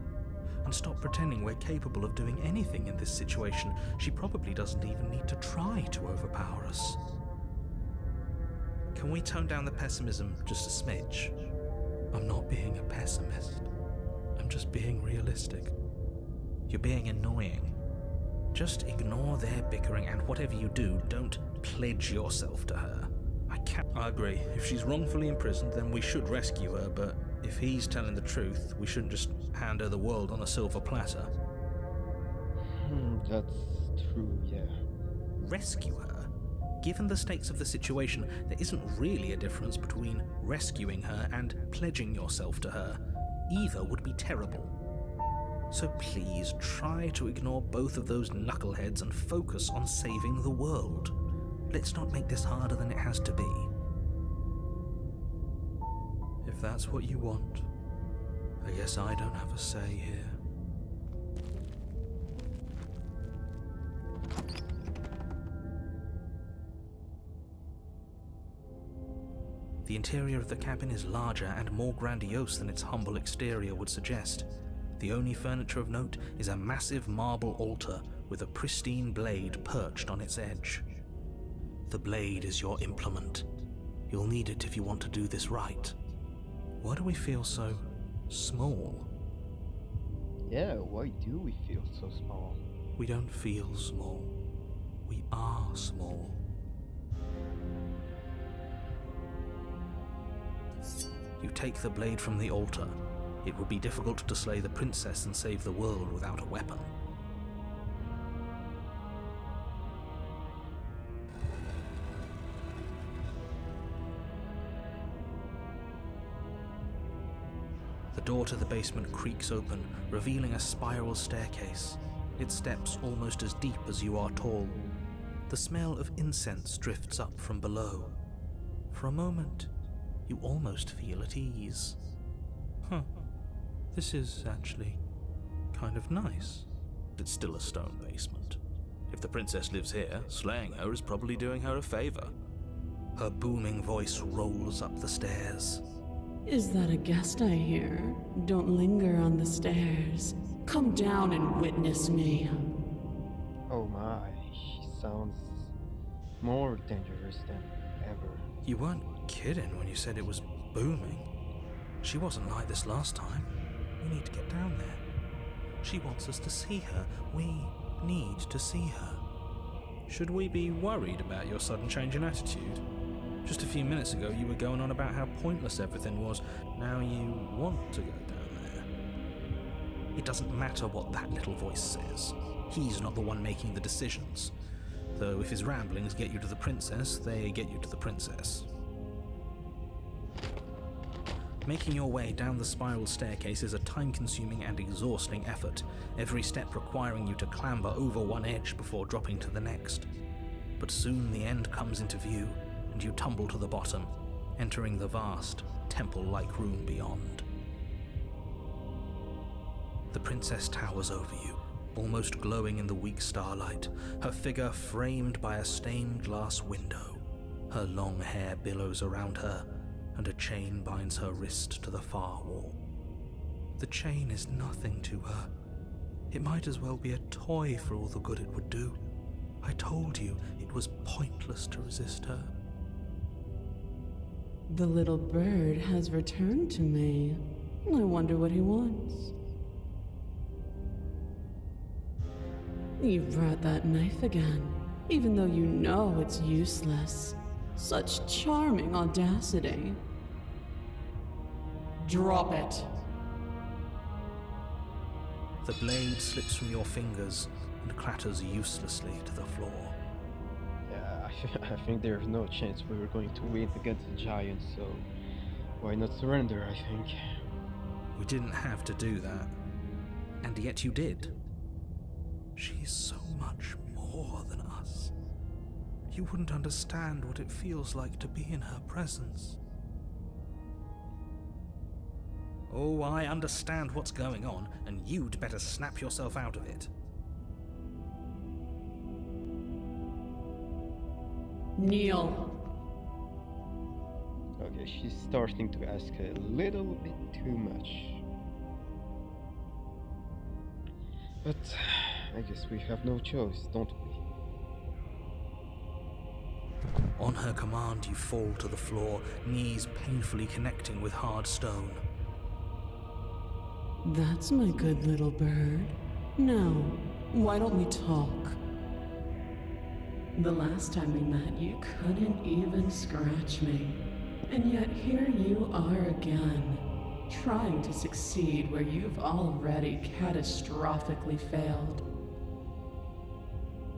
and stop pretending we're capable of doing anything in this situation. She probably doesn't even need to try to overpower us. Can we tone down the pessimism just a smidge? I'm not being a pessimist. I'm just being realistic. You're being annoying. Just ignore their bickering, and whatever you do, don't pledge yourself to her. I agree. If she's wrongfully imprisoned, then we should rescue her, but if he's telling the truth, we shouldn't just hand her the world on a silver platter. That's true, yeah. Rescue her? Given the stakes of the situation, there isn't really a difference between rescuing her and pledging yourself to her. Either would be terrible. So please try to ignore both of those knuckleheads and focus on saving the world. Let's not make this harder than it has to be. If that's what you want, I guess I don't have a say here. The interior of the cabin is larger and more grandiose than its humble exterior would suggest. The only furniture of note is a massive marble altar with a pristine blade perched on its edge. The blade is your implement. You'll need it if you want to do this right. Why do we feel so small? Yeah, why do we feel so small? We don't feel small. We are small. You take the blade from the altar. It would be difficult to slay the princess and save the world without a weapon. The door to the basement creaks open, revealing a spiral staircase. Its steps almost as deep as you are tall. The smell of incense drifts up from below. For a moment, you almost feel at ease. This is actually kind of nice. It's still a stone basement. If the princess lives here, slaying her is probably doing her a favor. Her booming voice rolls up the stairs. Is that a guest I hear? Don't linger on the stairs. Come down and witness me. Oh my, she sounds more dangerous than ever. You weren't kidding when you said it was booming. She wasn't like this last time. We need to get down there. She wants us to see her. We need to see her. Should we be worried about your sudden change in attitude? Just a few minutes ago you were going on about how pointless everything was. Now you want to go down there. It doesn't matter what that little voice says. He's not the one making the decisions. Though if his ramblings get you to the princess, they get you to the princess. Making your way down the spiral staircase is a time-consuming and exhausting effort, every step requiring you to clamber over one edge before dropping to the next. But soon the end comes into view, and you tumble to the bottom, entering the vast, temple-like room beyond. The princess towers over you, almost glowing in the weak starlight, her figure framed by a stained glass window. Her long hair billows around her, and a chain binds her wrist to the far wall. The chain is nothing to her. It might as well be a toy for all the good it would do. I told you it was pointless to resist her. The little bird has returned to me. I wonder what he wants. You brought that knife again, even though you know it's useless. Such charming audacity. Drop it. The blade slips from your fingers and clatters uselessly to the floor. Yeah, I think there's no chance we were going to win against the giants, so why not surrender, I think. We didn't have to do that. And yet you did. She's so much more than us. You wouldn't understand what it feels like to be in her presence. Oh, I understand what's going on, and you'd better snap yourself out of it. Kneel. Okay, she's starting to ask a little bit too much. But I guess we have no choice, don't we? On her command, you fall to the floor, knees painfully connecting with hard stone. That's my good little bird. Now, why don't we talk? The last time we met, you couldn't even scratch me. And yet here you are again, trying to succeed where you've already catastrophically failed.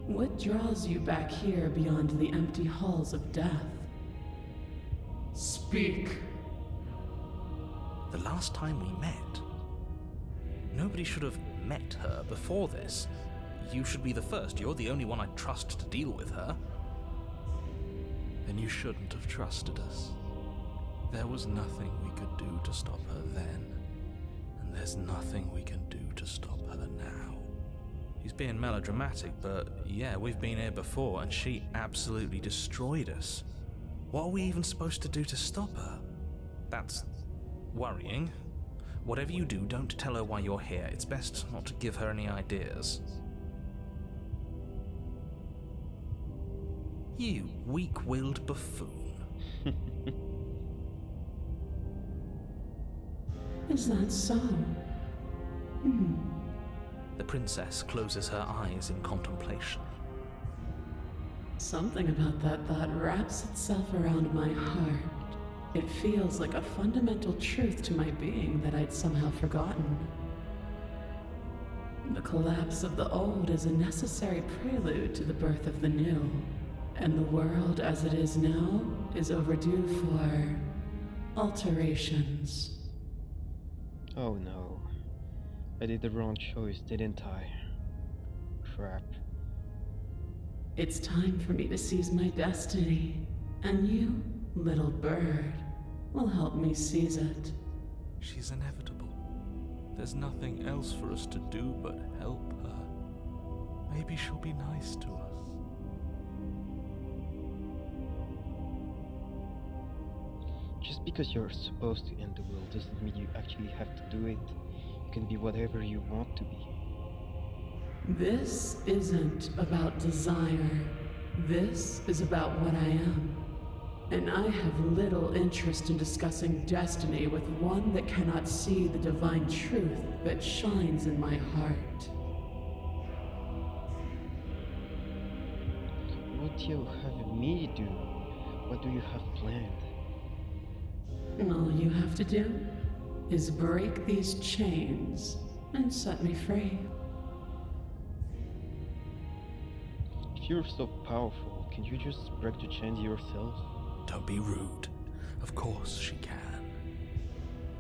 What draws you back here beyond the empty halls of death? Speak! The last time we met, nobody should have met her before this. You should be the first. You're the only one I'd trust to deal with her. Then you shouldn't have trusted us. There was nothing we could do to stop her then, and there's nothing we can do to stop her now. He's being melodramatic, but yeah, we've been here before, and she absolutely destroyed us. What are we even supposed to do to stop her? That's worrying. Whatever you do, don't tell her why you're here. It's best not to give her any ideas. You weak-willed buffoon. Is that so? The princess closes her eyes in contemplation. Something about that thought wraps itself around my heart. It feels like a fundamental truth to my being that I'd somehow forgotten. The collapse of the old is a necessary prelude to the birth of the new, and the world as it is now is overdue for alterations. Oh no. I did the wrong choice, didn't I? Crap. It's time for me to seize my destiny, and you, little bird, will help me seize it. She's inevitable. There's nothing else for us to do but help her. Maybe she'll be nice to us. Just because you're supposed to end the world doesn't mean you actually have to do it. You can be whatever you want to be. This isn't about desire. This is about what I am. And I have little interest in discussing destiny with one that cannot see the divine truth that shines in my heart. What do you have me do? What do you have planned? All you have to do is break these chains and set me free. If If you're so powerful, can you just break the chains yourself? Don't be rude. Of course she can.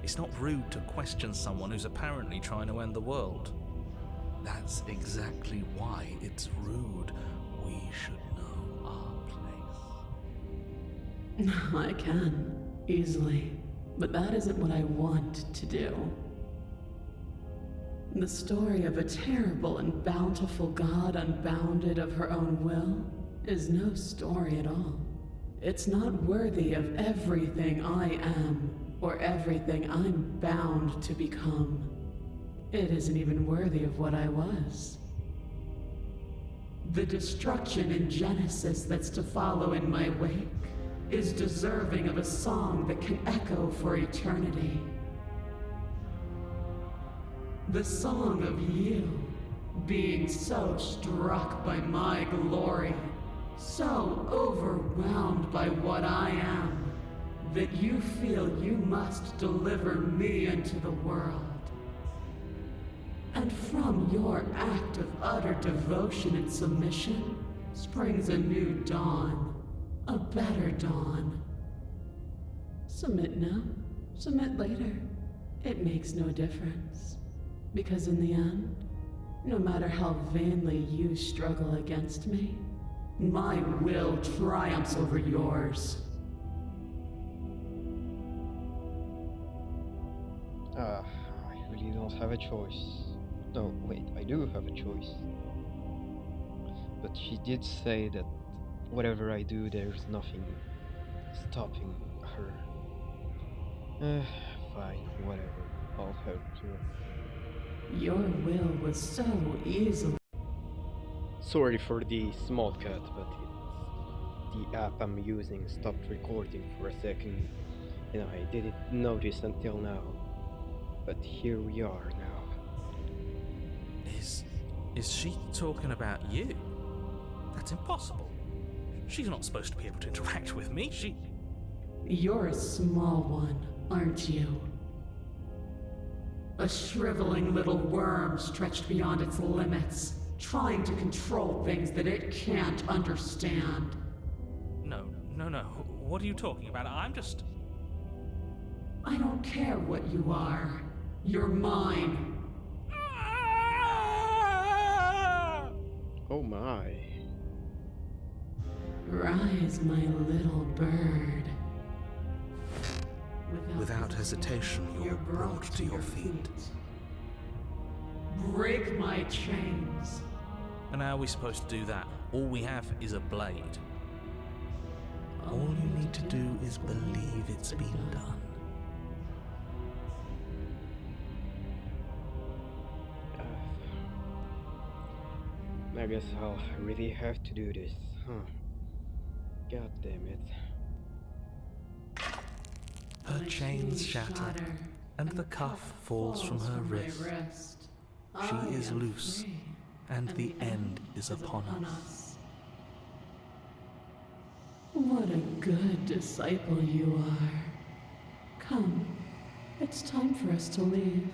It's not rude to question someone who's apparently trying to end the world. That's exactly why it's rude. We should know our place. I can, easily, but that isn't what I want to do. The story of a terrible and bountiful god unbounded of her own will is no story at all. It's not worthy of everything I am, or everything I'm bound to become. It isn't even worthy of what I was. The destruction in Genesis that's to follow in my wake is deserving of a song that can echo for eternity. The song of you, being so struck by my glory, so overwhelmed by what I am, that you feel you must deliver me into the world. And from your act of utter devotion and submission springs a new dawn, a better dawn. Submit now, submit later. It makes no difference. Because in the end, no matter how vainly you struggle against me, my will triumphs over yours. I really don't have a choice. No, wait, I do have a choice. But she did say that whatever I do, there's nothing stopping her. Fine, whatever. I'll help her. Your will was so easily. Sorry for the small cut, but it's the app I'm using stopped recording for a second, and I didn't notice until now. But here we are now. Is she talking about you? That's impossible. She's not supposed to be able to interact with me. You're a small one, aren't you? A shriveling little worm stretched beyond its limits, trying to control things that it can't understand. No. What are you talking about? I'm just... I don't care what you are. You're mine. Oh my. Rise, my little bird. Without hesitation, you're brought to your feet. Break my chains. And how are we supposed to do that? All we have is a blade. All you need to do is believe it's been done. I guess I'll really have to do this, huh? God damn it. Her chains shatter, and the cuff falls from her wrist. She is loose, and the end is upon us. What a good disciple you are. Come, it's time for us to leave.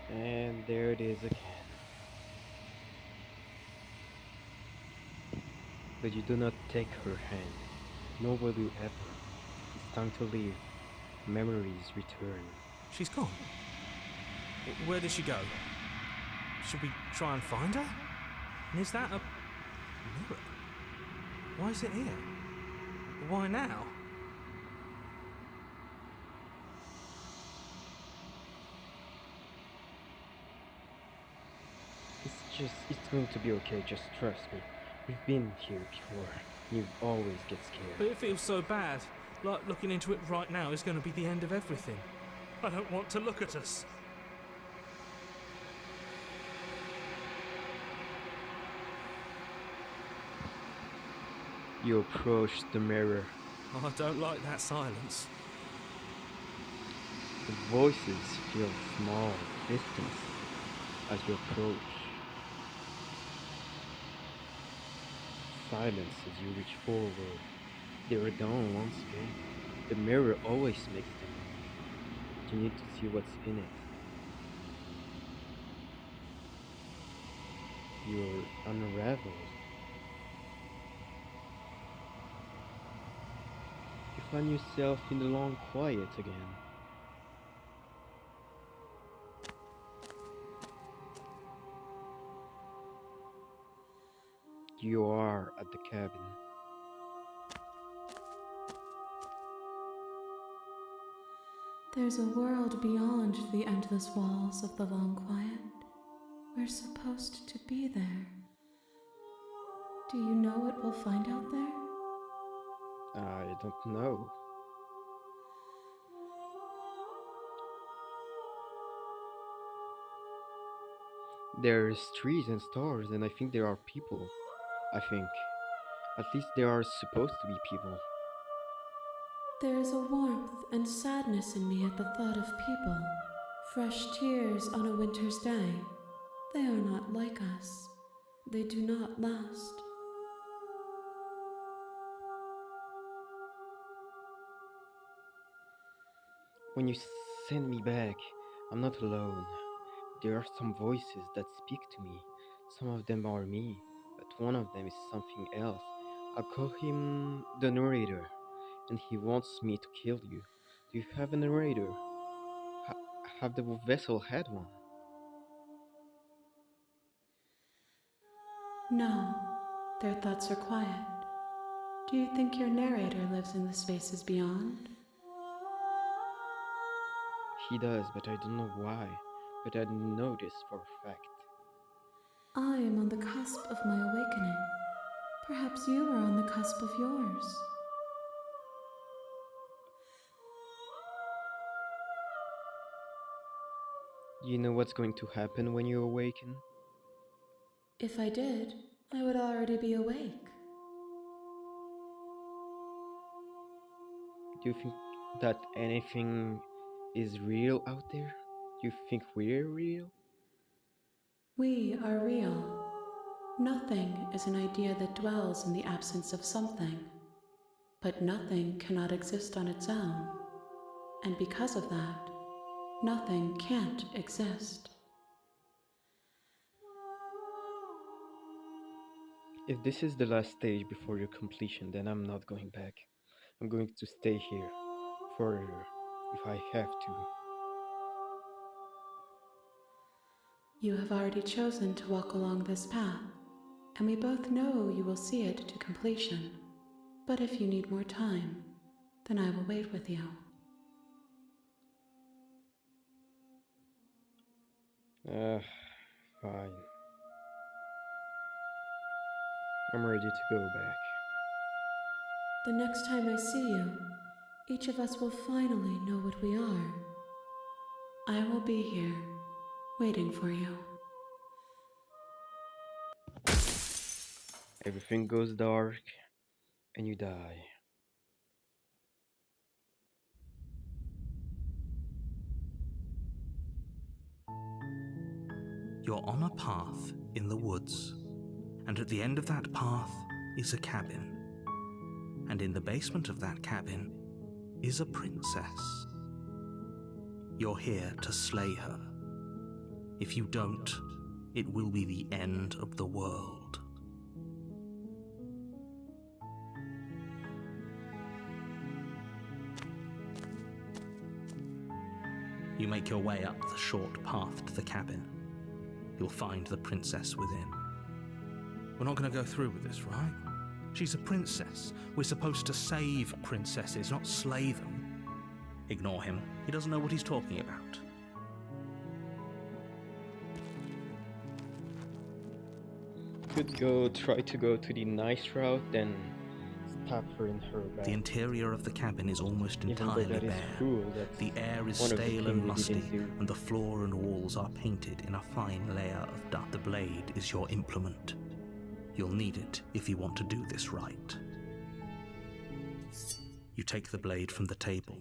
And there it is again. But you do not take her hand, nor will you ever. It's time to leave. Memories return. She's gone. Where did she go? Should we try and find her? And is that a mirror? Why is it here? Why now? It's going to be okay, just trust me. We've been here before. You always get But scared. it feels so bad. Like looking into it right now is going to be the end of everything. I don't want to look at us. You approach the mirror. I don't like that silence. The voices feel small, distant, as you approach. Silence as you reach forward. They're gone once again. The mirror always makes them. You need to see what's in it. You're unraveled. You find yourself in the long quiet again. You are at the cabin. There's a world beyond the endless walls of the long quiet. We're supposed to be there. Do you know what we'll find out there? I don't know. There's trees and stars, and I think there are people. I think. At least there are supposed to be people. There is a warmth and sadness in me at the thought of people. Fresh tears on a winter's day. They are not like us. They do not last. When you send me back, I'm not alone. There are some voices that speak to me. Some of them are me, but one of them is something else. I'll call him the narrator, and he wants me to kill you. Do you have a narrator? Have the vessel had one? No, their thoughts are quiet. Do you think your narrator lives in the spaces beyond? He does, but I don't know why. But I know this for a fact. I am on the cusp of my awakening. Perhaps you are on the cusp of yours. Do you know what's going to happen when you awaken? If I did, I would already be awake. Do you think that anything is real out there? Do you think we're real? We are real. Nothing is an idea that dwells in the absence of something. But nothing cannot exist on its own. And because of that, nothing can't exist. If this is the last stage before your completion, then I'm not going back. I'm going to stay here forever if I have to. You have already chosen to walk along this path, and we both know you will see it to completion. But if you need more time, then I will wait with you. Fine. I'm ready to go back. The next time I see you, each of us will finally know what we are. I will be here, waiting for you. Everything goes dark, and you die. You're on a path in the woods, and at the end of that path is a cabin. And in the basement of that cabin is a princess. You're here to slay her. If you don't, it will be the end of the world. You make your way up the short path to the cabin. You'll find the princess within. We're not going to go through with this, right? She's a princess. We're supposed to save princesses, not slay them. Ignore him. He doesn't know what he's talking about. Could try to go to the nice route, then stab her in her back. The interior of the cabin is almost Even though entirely that is bare. cruel, that's The air is one of the stale things and we musty, didn't do. and the floor and walls are painted in a fine layer of dust. The blade is your implement. You'll need it if you want to do this right. You take the blade from the table.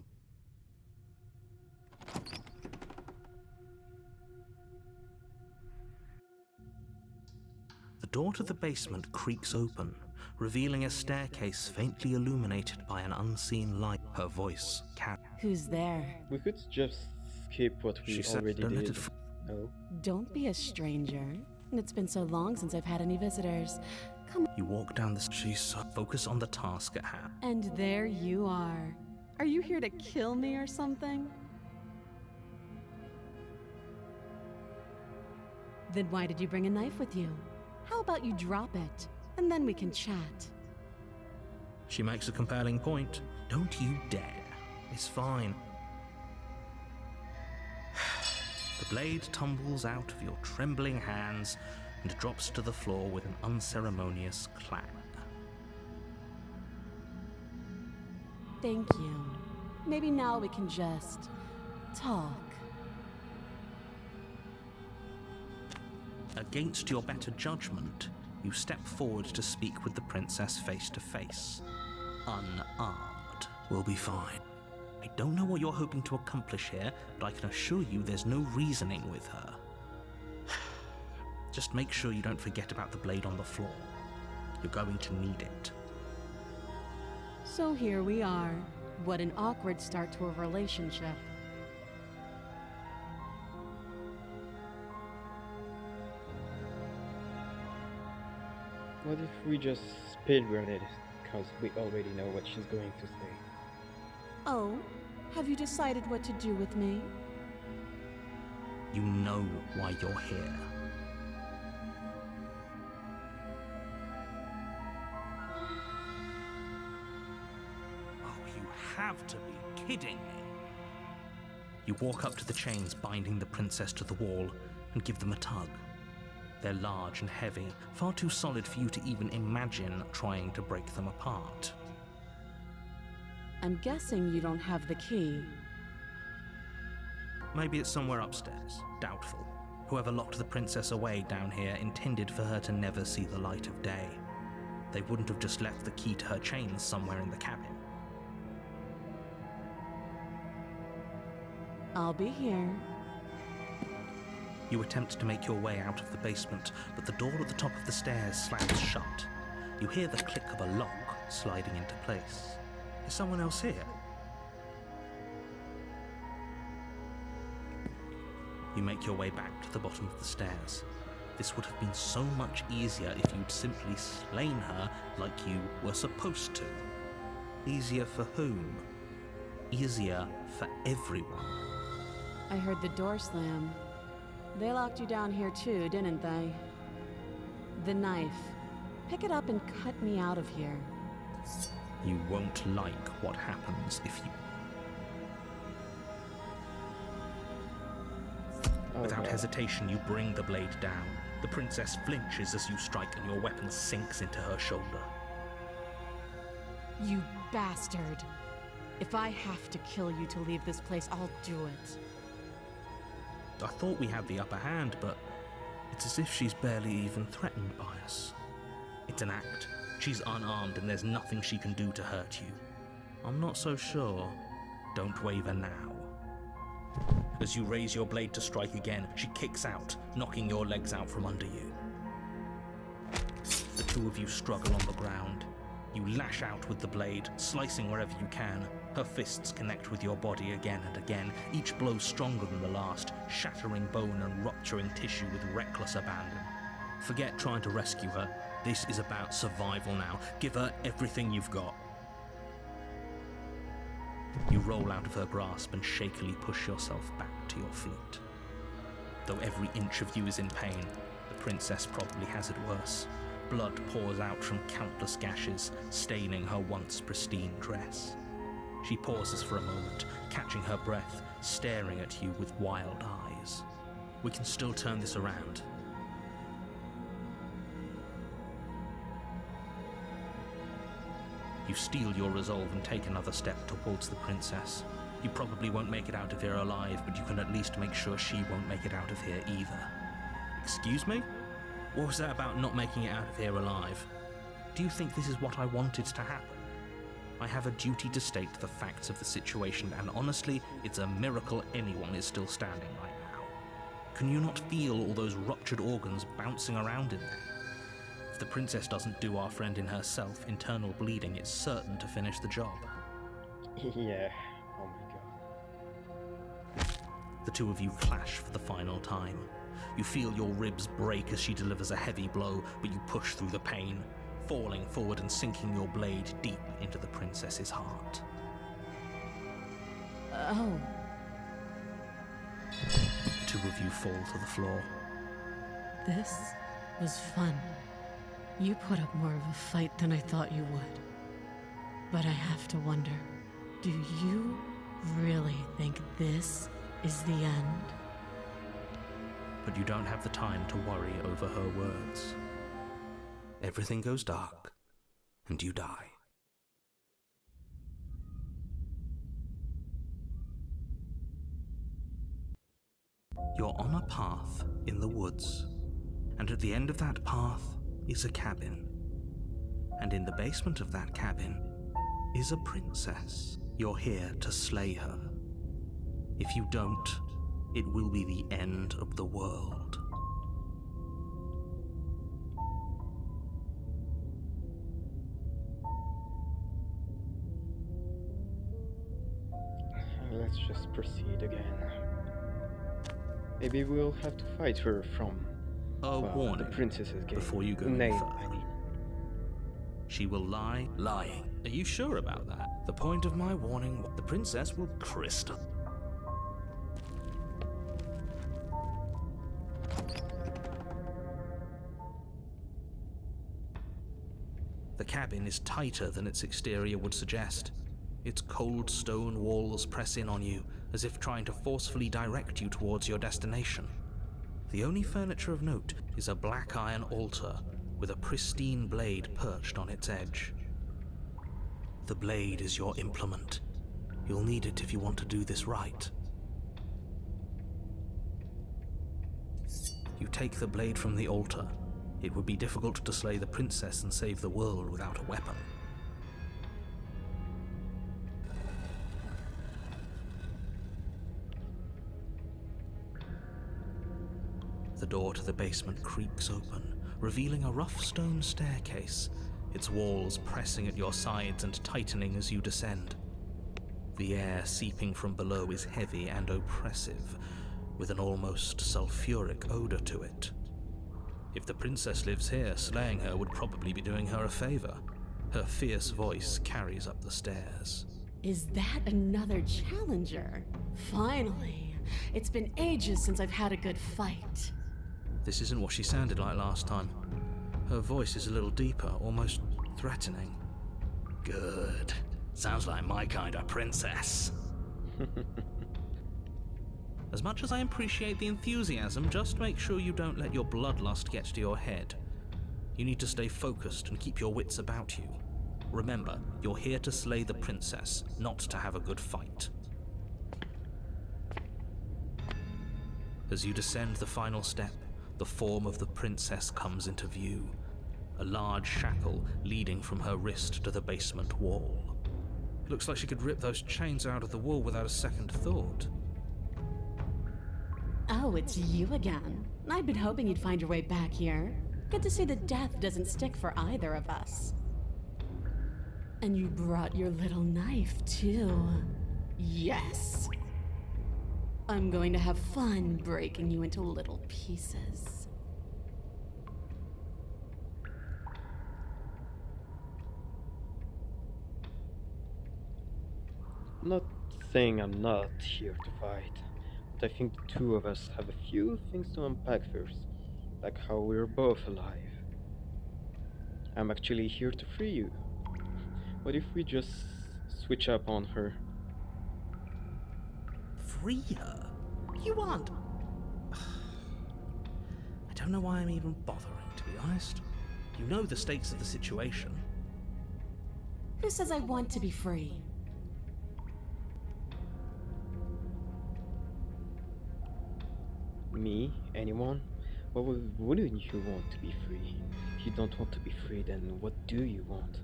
The door to the basement creaks open, revealing a staircase faintly illuminated by an unseen light. Her voice carried. Who's there? We could just skip what we She said, already "Don't let did. it No. Don't be a stranger. It's been so long since I've had any visitors. Come You walk down the street, focus on the task at hand. And there you are. Are you here to kill me or something? Then why did you bring a knife with you? How about you drop it, and then we can chat? She makes a compelling point. Don't you dare. It's fine. The blade tumbles out of your trembling hands and drops to the floor with an unceremonious clang. Thank you. Maybe now we can just talk. Against your better judgment, you step forward to speak with the princess face to face. Unarmed. We'll be fine. I don't know what you're hoping to accomplish here, but I can assure you there's no reasoning with her. Just make sure you don't forget about the blade on the floor. You're going to need it. So here we are. What an awkward start to a relationship. What if we just speedrun it? Because we already know what she's going to say. Oh, have you decided what to do with me? You know why you're here. Oh, you have to be kidding me. You walk up to the chains binding the princess to the wall and give them a tug. They're large and heavy, far too solid for you to even imagine trying to break them apart. I'm guessing you don't have the key. Maybe it's somewhere upstairs. Doubtful. Whoever locked the princess away down here intended for her to never see the light of day. They wouldn't have just left the key to her chains somewhere in the cabin. I'll be here. You attempt to make your way out of the basement, but the door at the top of the stairs slams shut. You hear the click of a lock sliding into place. Is someone else here? You make your way back to the bottom of the stairs. This would have been so much easier if you'd simply slain her like you were supposed to. Easier for whom? Easier for everyone. I heard the door slam. They locked you down here too, didn't they? The knife. Pick it up and cut me out of here. You won't like what happens if you... Without God. hesitation, you bring the blade down. The princess flinches as you strike and your weapon sinks into her shoulder. You bastard! If I have to kill you to leave this place, I'll do it. I thought we had the upper hand, but it's as if she's barely even threatened by us. It's an act. She's unarmed and there's nothing she can do to hurt you. I'm not so sure. Don't waver now. As you raise your blade to strike again, she kicks out, knocking your legs out from under you. The two of you struggle on the ground. You lash out with the blade, slicing wherever you can. Her fists connect with your body again and again, each blow stronger than the last, shattering bone and rupturing tissue with reckless abandon. Forget trying to rescue her. This is about survival now. Give her everything you've got. You roll out of her grasp and shakily push yourself back to your feet. Though every inch of you is in pain, the princess probably has it worse. Blood pours out from countless gashes, staining her once pristine dress. She pauses for a moment, catching her breath, staring at you with wild eyes. We can still turn this around. You steel your resolve and take another step towards the princess. You probably won't make it out of here alive, but you can at least make sure she won't make it out of here either. Excuse me? What was that about not making it out of here alive? Do you think this is what I wanted to happen? I have a duty to state the facts of the situation, and honestly, it's a miracle anyone is still standing right now. Can you not feel all those ruptured organs bouncing around in there? If the princess doesn't do our friend in herself, internal bleeding is certain to finish the job. Yeah, oh my god. The two of you clash for the final time. You feel your ribs break as she delivers a heavy blow, but you push through the pain, falling forward and sinking your blade deep into the princess's heart. Oh. The two of you fall to the floor. This was fun. You put up more of a fight than I thought you would. But I have to wonder, do you really think this is the end? But you don't have the time to worry over her words. Everything goes dark, and you die. You're on a path in the woods, and at the end of that path is a cabin. And in the basement of that cabin is a princess. You're here to slay her. If you don't, it will be the end of the world. Let's just proceed again. Maybe we'll have to fight her from A warning the princess's game. before you go any Name, further. I mean. She will lie, lying. Are you sure about that? The point of my warning, the princess will crystal. The cabin is tighter than its exterior would suggest. Its cold stone walls press in on you, as if trying to forcefully direct you towards your destination. The only furniture of note is a black iron altar with a pristine blade perched on its edge. The blade is your implement. You'll need it if you want to do this right. You take the blade from the altar. It would be difficult to slay the princess and save the world without a weapon. The door to the basement creaks open, revealing a rough stone staircase, its walls pressing at your sides and tightening as you descend. The air seeping from below is heavy and oppressive, with an almost sulfuric odor to it. If the princess lives here, slaying her would probably be doing her a favor. Her fierce voice carries up the stairs. Is that another challenger? Finally. It's been ages since I've had a good fight. This isn't what she sounded like last time. Her voice is a little deeper, almost threatening. Good. Sounds like my kind of princess. As much as I appreciate the enthusiasm, just make sure you don't let your bloodlust get to your head. You need to stay focused and keep your wits about you. Remember, you're here to slay the princess, not to have a good fight. As you descend the final step, the form of the princess comes into view, a large shackle leading from her wrist to the basement wall. It looks like she could rip those chains out of the wall without a second thought. Oh, it's you again. I'd been hoping you'd find your way back here. Good to see that death doesn't stick for either of us. And you brought your little knife, too. Yes! I'm going to have fun breaking you into little pieces. I'm not saying I'm not here to fight, but I think the two of us have a few things to unpack first, like how we're both alive. I'm actually here to free you. What if we just switch up on her? Free her? You aren't. I don't know why I'm even bothering, to be honest. You know the stakes of the situation. Who says I want to be free? Me? Anyone? Wouldn't you want to be free? If you don't want to be free, then what do you want?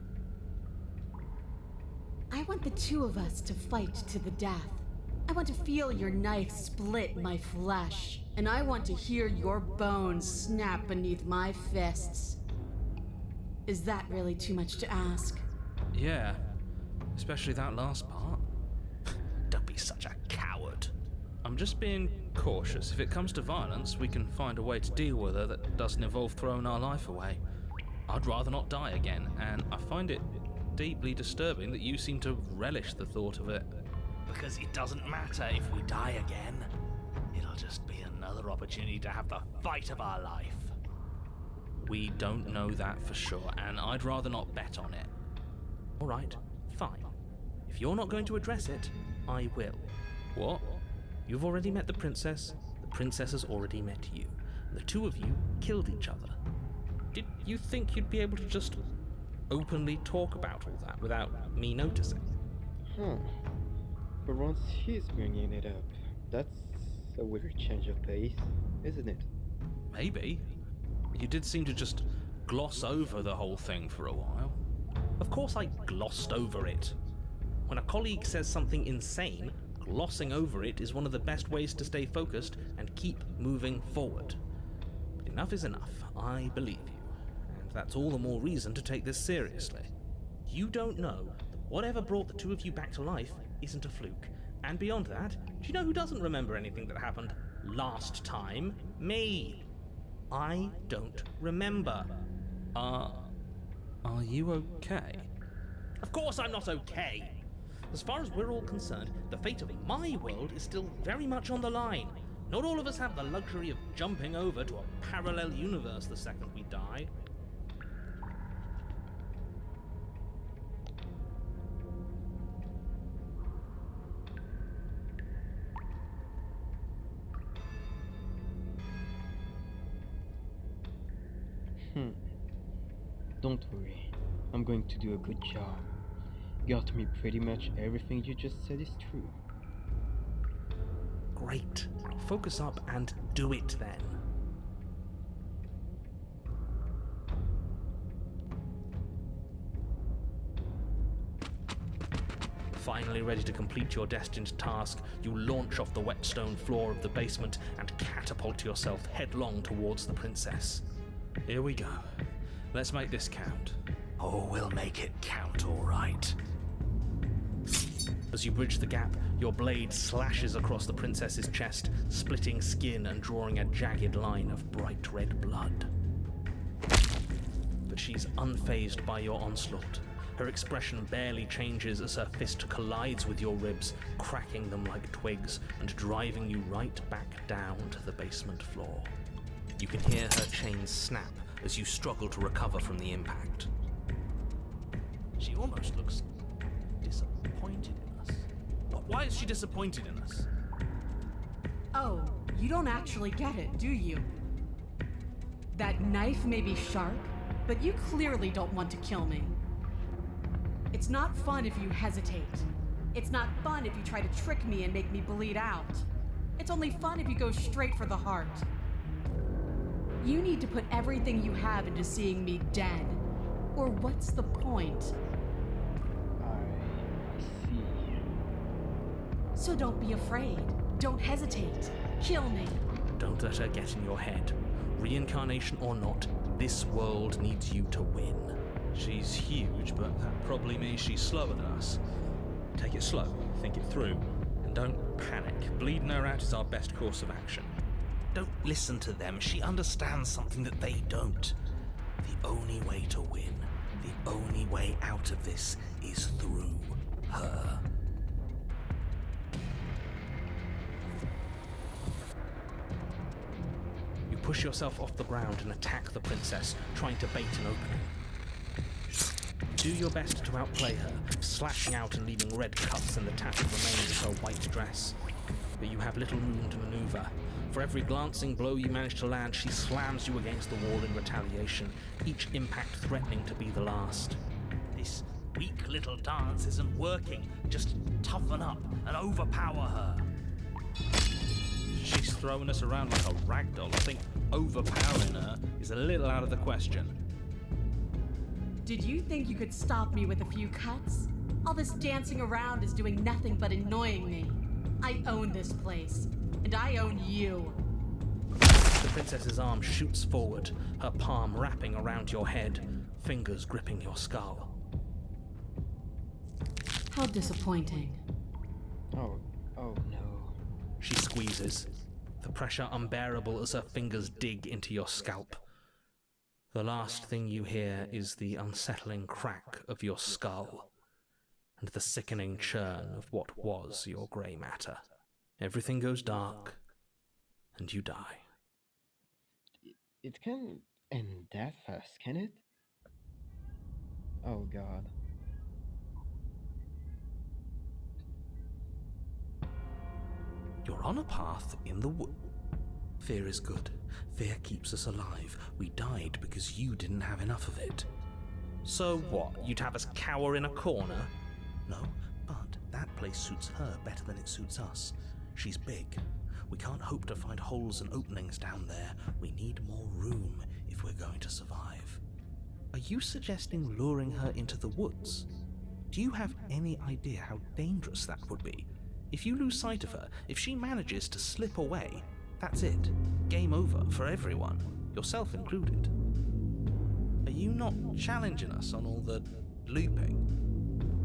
I want the two of us to fight to the death. I want to feel your knife split my flesh, and I want to hear your bones snap beneath my fists. Is that really too much to ask? Yeah, especially that last part. Don't be such a coward. I'm just being cautious. If it comes to violence, we can find a way to deal with her that doesn't involve throwing our life away. I'd rather not die again, and I find it deeply disturbing that you seem to relish the thought of it. Because it doesn't matter if we die again. It'll just be another opportunity to have the fight of our life. We don't know that for sure, and I'd rather not bet on it. Alright, fine. If you're not going to address it, I will. What? You've already met the princess has already met you. The two of you killed each other. Did you think you'd be able to just openly talk about all that without me noticing? But once he's bringing it up, that's a weird change of pace, isn't it? Maybe. You did seem to just gloss over the whole thing for a while. Of course I glossed over it. When a colleague says something insane, glossing over it is one of the best ways to stay focused and keep moving forward. But enough is enough. I believe you. And that's all the more reason to take this seriously. You don't know that whatever brought the two of you back to life isn't a fluke. And beyond that, do you know who doesn't remember anything that happened last time? Me. I don't remember. Are you okay? Of course I'm not okay. As far as we're all concerned, the fate of my world is still very much on the line. Not all of us have the luxury of jumping over to a parallel universe the second we die. Don't worry, I'm going to do a good job. Got me, pretty much everything you just said is true. Great. Focus up and do it then. Finally ready to complete your destined task, you launch off the wet stone floor of the basement and catapult yourself headlong towards the princess. Here we go. Let's make this count. Oh, we'll make it count, all right. As you bridge the gap, your blade slashes across the princess's chest, splitting skin and drawing a jagged line of bright red blood. But she's unfazed by your onslaught. Her expression barely changes as her fist collides with your ribs, cracking them like twigs and driving you right back down to the basement floor. You can hear her chains snap as you struggle to recover from the impact. She almost looks disappointed in us. Why is she disappointed in us? Oh, you don't actually get it, do you? That knife may be sharp, but you clearly don't want to kill me. It's not fun if you hesitate. It's not fun if you try to trick me and make me bleed out. It's only fun if you go straight for the heart. You need to put everything you have into seeing me dead. Or what's the point? I see. So don't be afraid. Don't hesitate. Kill me. Don't let her get in your head. Reincarnation or not, this world needs you to win. She's huge, but that probably means she's slower than us. Take it slow, think it through, and don't panic. Bleeding her out is our best course of action. Don't listen to them. She understands something that they don't. The only way to win, the only way out of this is through her. You push yourself off the ground and attack the princess, trying to bait an opening. Do your best to outplay her, slashing out and leaving red cuts in the tattered remains of her white dress. But you have little room to maneuver. For every glancing blow you manage to land, she slams you against the wall in retaliation, each impact threatening to be the last. This weak little dance isn't working. Just toughen up and overpower her. She's throwing us around like a ragdoll. I think overpowering her is a little out of the question. Did you think you could stop me with a few cuts? All this dancing around is doing nothing but annoying me. I own this place, and I own you. The princess's arm shoots forward, her palm wrapping around your head. fingers gripping your skull. How disappointing. Oh no. She squeezes, the pressure unbearable as her fingers dig into your scalp. The last thing you hear is the unsettling crack of your skull and the sickening churn of what was your grey matter. Everything goes dark, and you die. It can end that fast, can it? Oh god. You're on a path in the wood. Fear is good. Fear keeps us alive. We died because you didn't have enough of it. So what? You'd have us cower in a corner? No, but that place suits her better than it suits us. She's big. We can't hope to find holes and openings down there. We need more room if we're going to survive. Are you suggesting luring her into the woods? Do you have any idea how dangerous that would be? If you lose sight of her, if she manages to slip away, that's it. Game over for everyone, yourself included. Are you not challenging us on all the looping?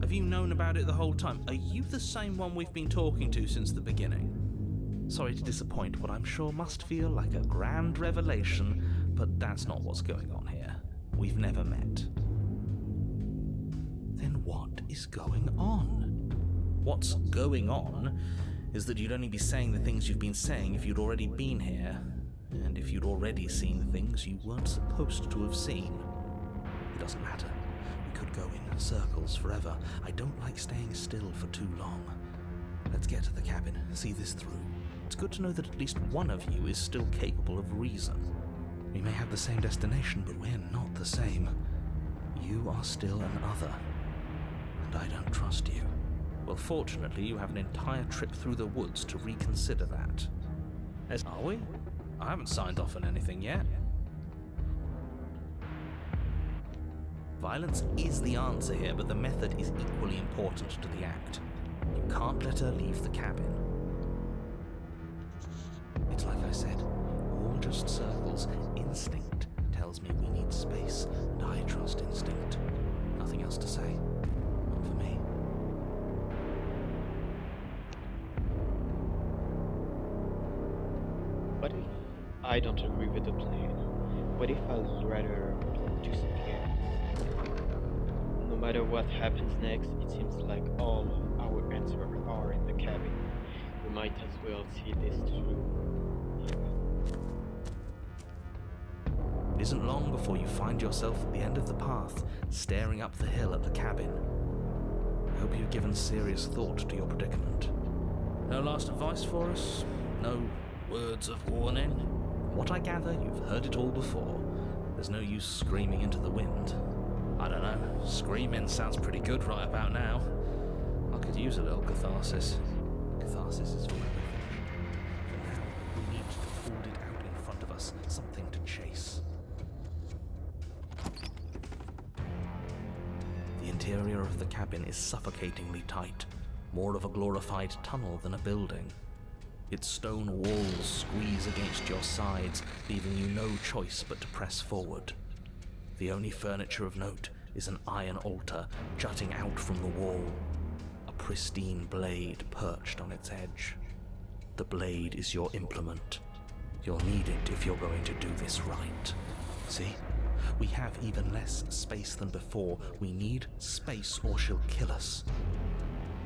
Have you known about it the whole time? Are you the same one we've been talking to since the beginning? Sorry to disappoint what I'm sure must feel like a grand revelation, but that's not what's going on here. We've never met. Then what is going on? What's going on is that you'd only be saying the things you've been saying if you'd already been here, and if you'd already seen things you weren't supposed to have seen. It doesn't matter. We could go in circles forever. I don't like staying still for too long. Let's get to the cabin, see this through. It's good to know that at least one of you is still capable of reason. We may have the same destination, but we're not the same. You are still an other, and I don't trust you. Well, fortunately, you have an entire trip through the woods to reconsider that. Are we? I haven't signed off on anything yet. Violence is the answer here, but the method is equally important to the act. You can't let her leave the cabin. It's like I said, all just circles. Instinct tells me we need space, and I trust instinct. Nothing else to say. Not for me. What if I don't agree with the plan? What if I'd rather disappear? No matter what happens next, it seems like all of our answers are in the cabin. We might as well see this through. It isn't long before you find yourself at the end of the path, staring up the hill at the cabin. I hope you've given serious thought to your predicament. No last advice for us? No words of warning? From what I gather, you've heard it all before. There's no use screaming into the wind. I don't know, screaming sounds pretty good right about now. I could use a little catharsis. Catharsis is when we're finished. For now, we need to hold it out in front of us, something to chase. The interior of the cabin is suffocatingly tight, more of a glorified tunnel than a building. Its stone walls squeeze against your sides, leaving you no choice but to press forward. The only furniture of note is an iron altar jutting out from the wall, a pristine blade perched on its edge. The blade is your implement. You'll need it if you're going to do this right. See? We have even less space than before. We need space or she'll kill us.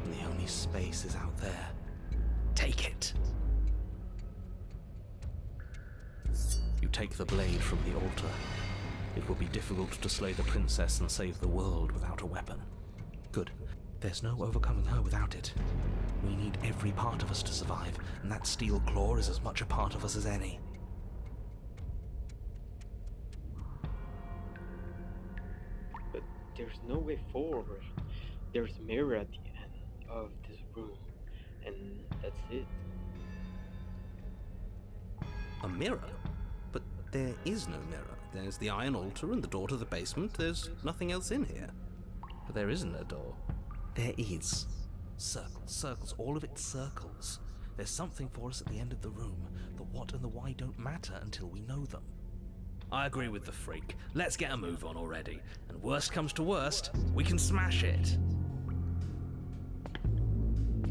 And the only space is out there. Take it! You take the blade from the altar. It will be difficult to slay the princess and save the world without a weapon. Good. There's no overcoming her without it. We need every part of us to survive, and that steel claw is as much a part of us as any. But there's no way forward. There's a mirror at the end of this room, and that's it. A mirror? But there is no mirror. There's the iron altar and the door to the basement. There's nothing else in here. But there isn't a door. There is. Circles, circles, all of it circles. There's something for us at the end of the room. The what and the why don't matter until we know them. I agree with the freak. Let's get a move on already. And worst comes to worst, we can smash it.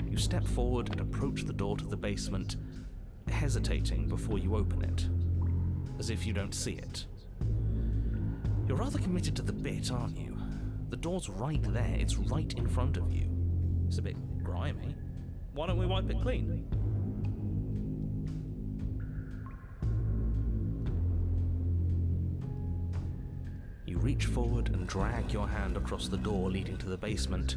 You step forward and approach the door to the basement, hesitating before you open it, as if you don't see it. You're rather committed to the bit, aren't you? The door's right there, it's right in front of you. It's a bit grimy. Why don't we wipe it clean? You reach forward and drag your hand across the door leading to the basement.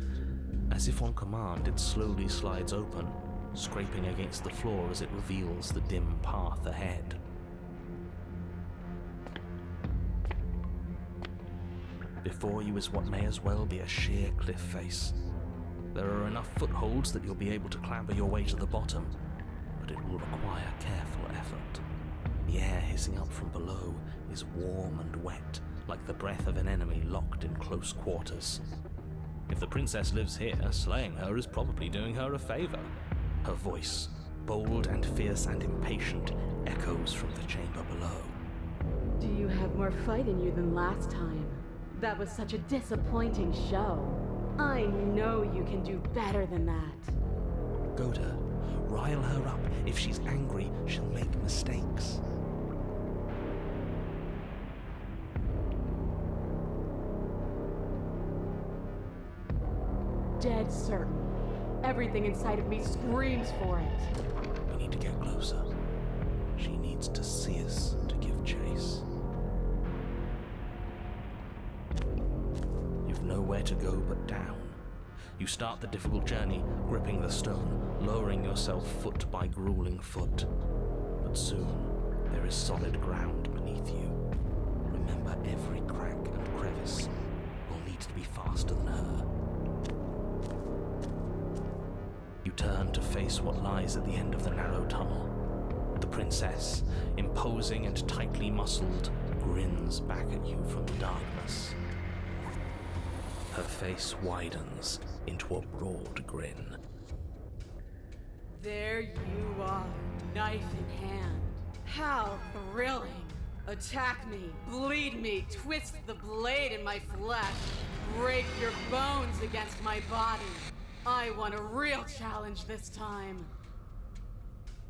As if on command, it slowly slides open, scraping against the floor as it reveals the dim path ahead. Before you is what may as well be a sheer cliff face. There are enough footholds that you'll be able to clamber your way to the bottom, but it will require careful effort. The air hissing up from below is warm and wet, like the breath of an enemy locked in close quarters. If the princess lives here, slaying her is probably doing her a favor. Her voice, bold and fierce and impatient, echoes from the chamber below. Do you have more fight in you than last time? That was such a disappointing show. I know you can do better than that. Goda, rile her up. If she's angry, she'll make mistakes. Dead certain. Everything inside of me screams for it. We need to get closer. She needs to see us to give chase. You've nowhere to go but down. You start the difficult journey, gripping the stone, lowering yourself foot by grueling foot. But soon, there is solid ground beneath you. Remember, every crack and crevice will need to be faster than her. You turn to face what lies at the end of the narrow tunnel. The princess, imposing and tightly muscled, grins back at you from the darkness. Her face widens into a broad grin. There you are, knife in hand. How thrilling! Attack me, bleed me, twist the blade in my flesh, break your bones against my body. I want a real challenge this time.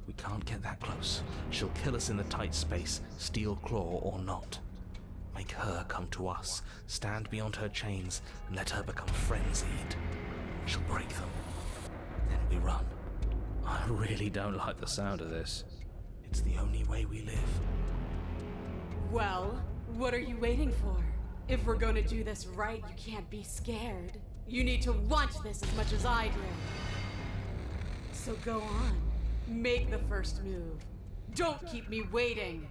We can't get that close. She'll kill us in the tight space, steel claw or not. Make her come to us, stand beyond her chains, and let her become frenzied. She'll break them. Then we run. I really don't like the sound of this. It's the only way we live. Well, what are you waiting for? If we're gonna do this right, you can't be scared. You need to want this as much as I do. So go on. Make the first move. Don't keep me waiting.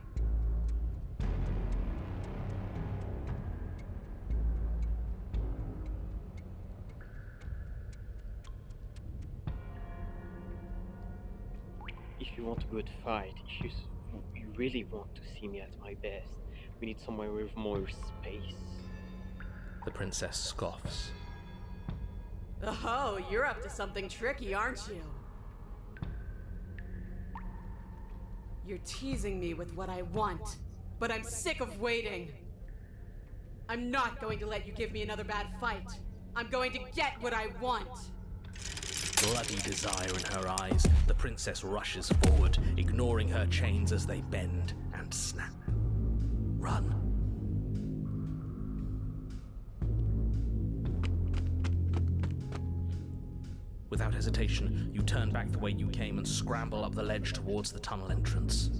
If you want a good fight, if you really want to see me at my best, we need somewhere with more space. The princess scoffs. Oh, you're up to something tricky, aren't you? You're teasing me with what I want, but I'm sick of waiting. I'm not going to let you give me another bad fight. I'm going to get what I want. Bloody desire in her eyes, the princess rushes forward, ignoring her chains as they bend and snap. Run. Without hesitation, you turn back the way you came and scramble up the ledge towards the tunnel entrance.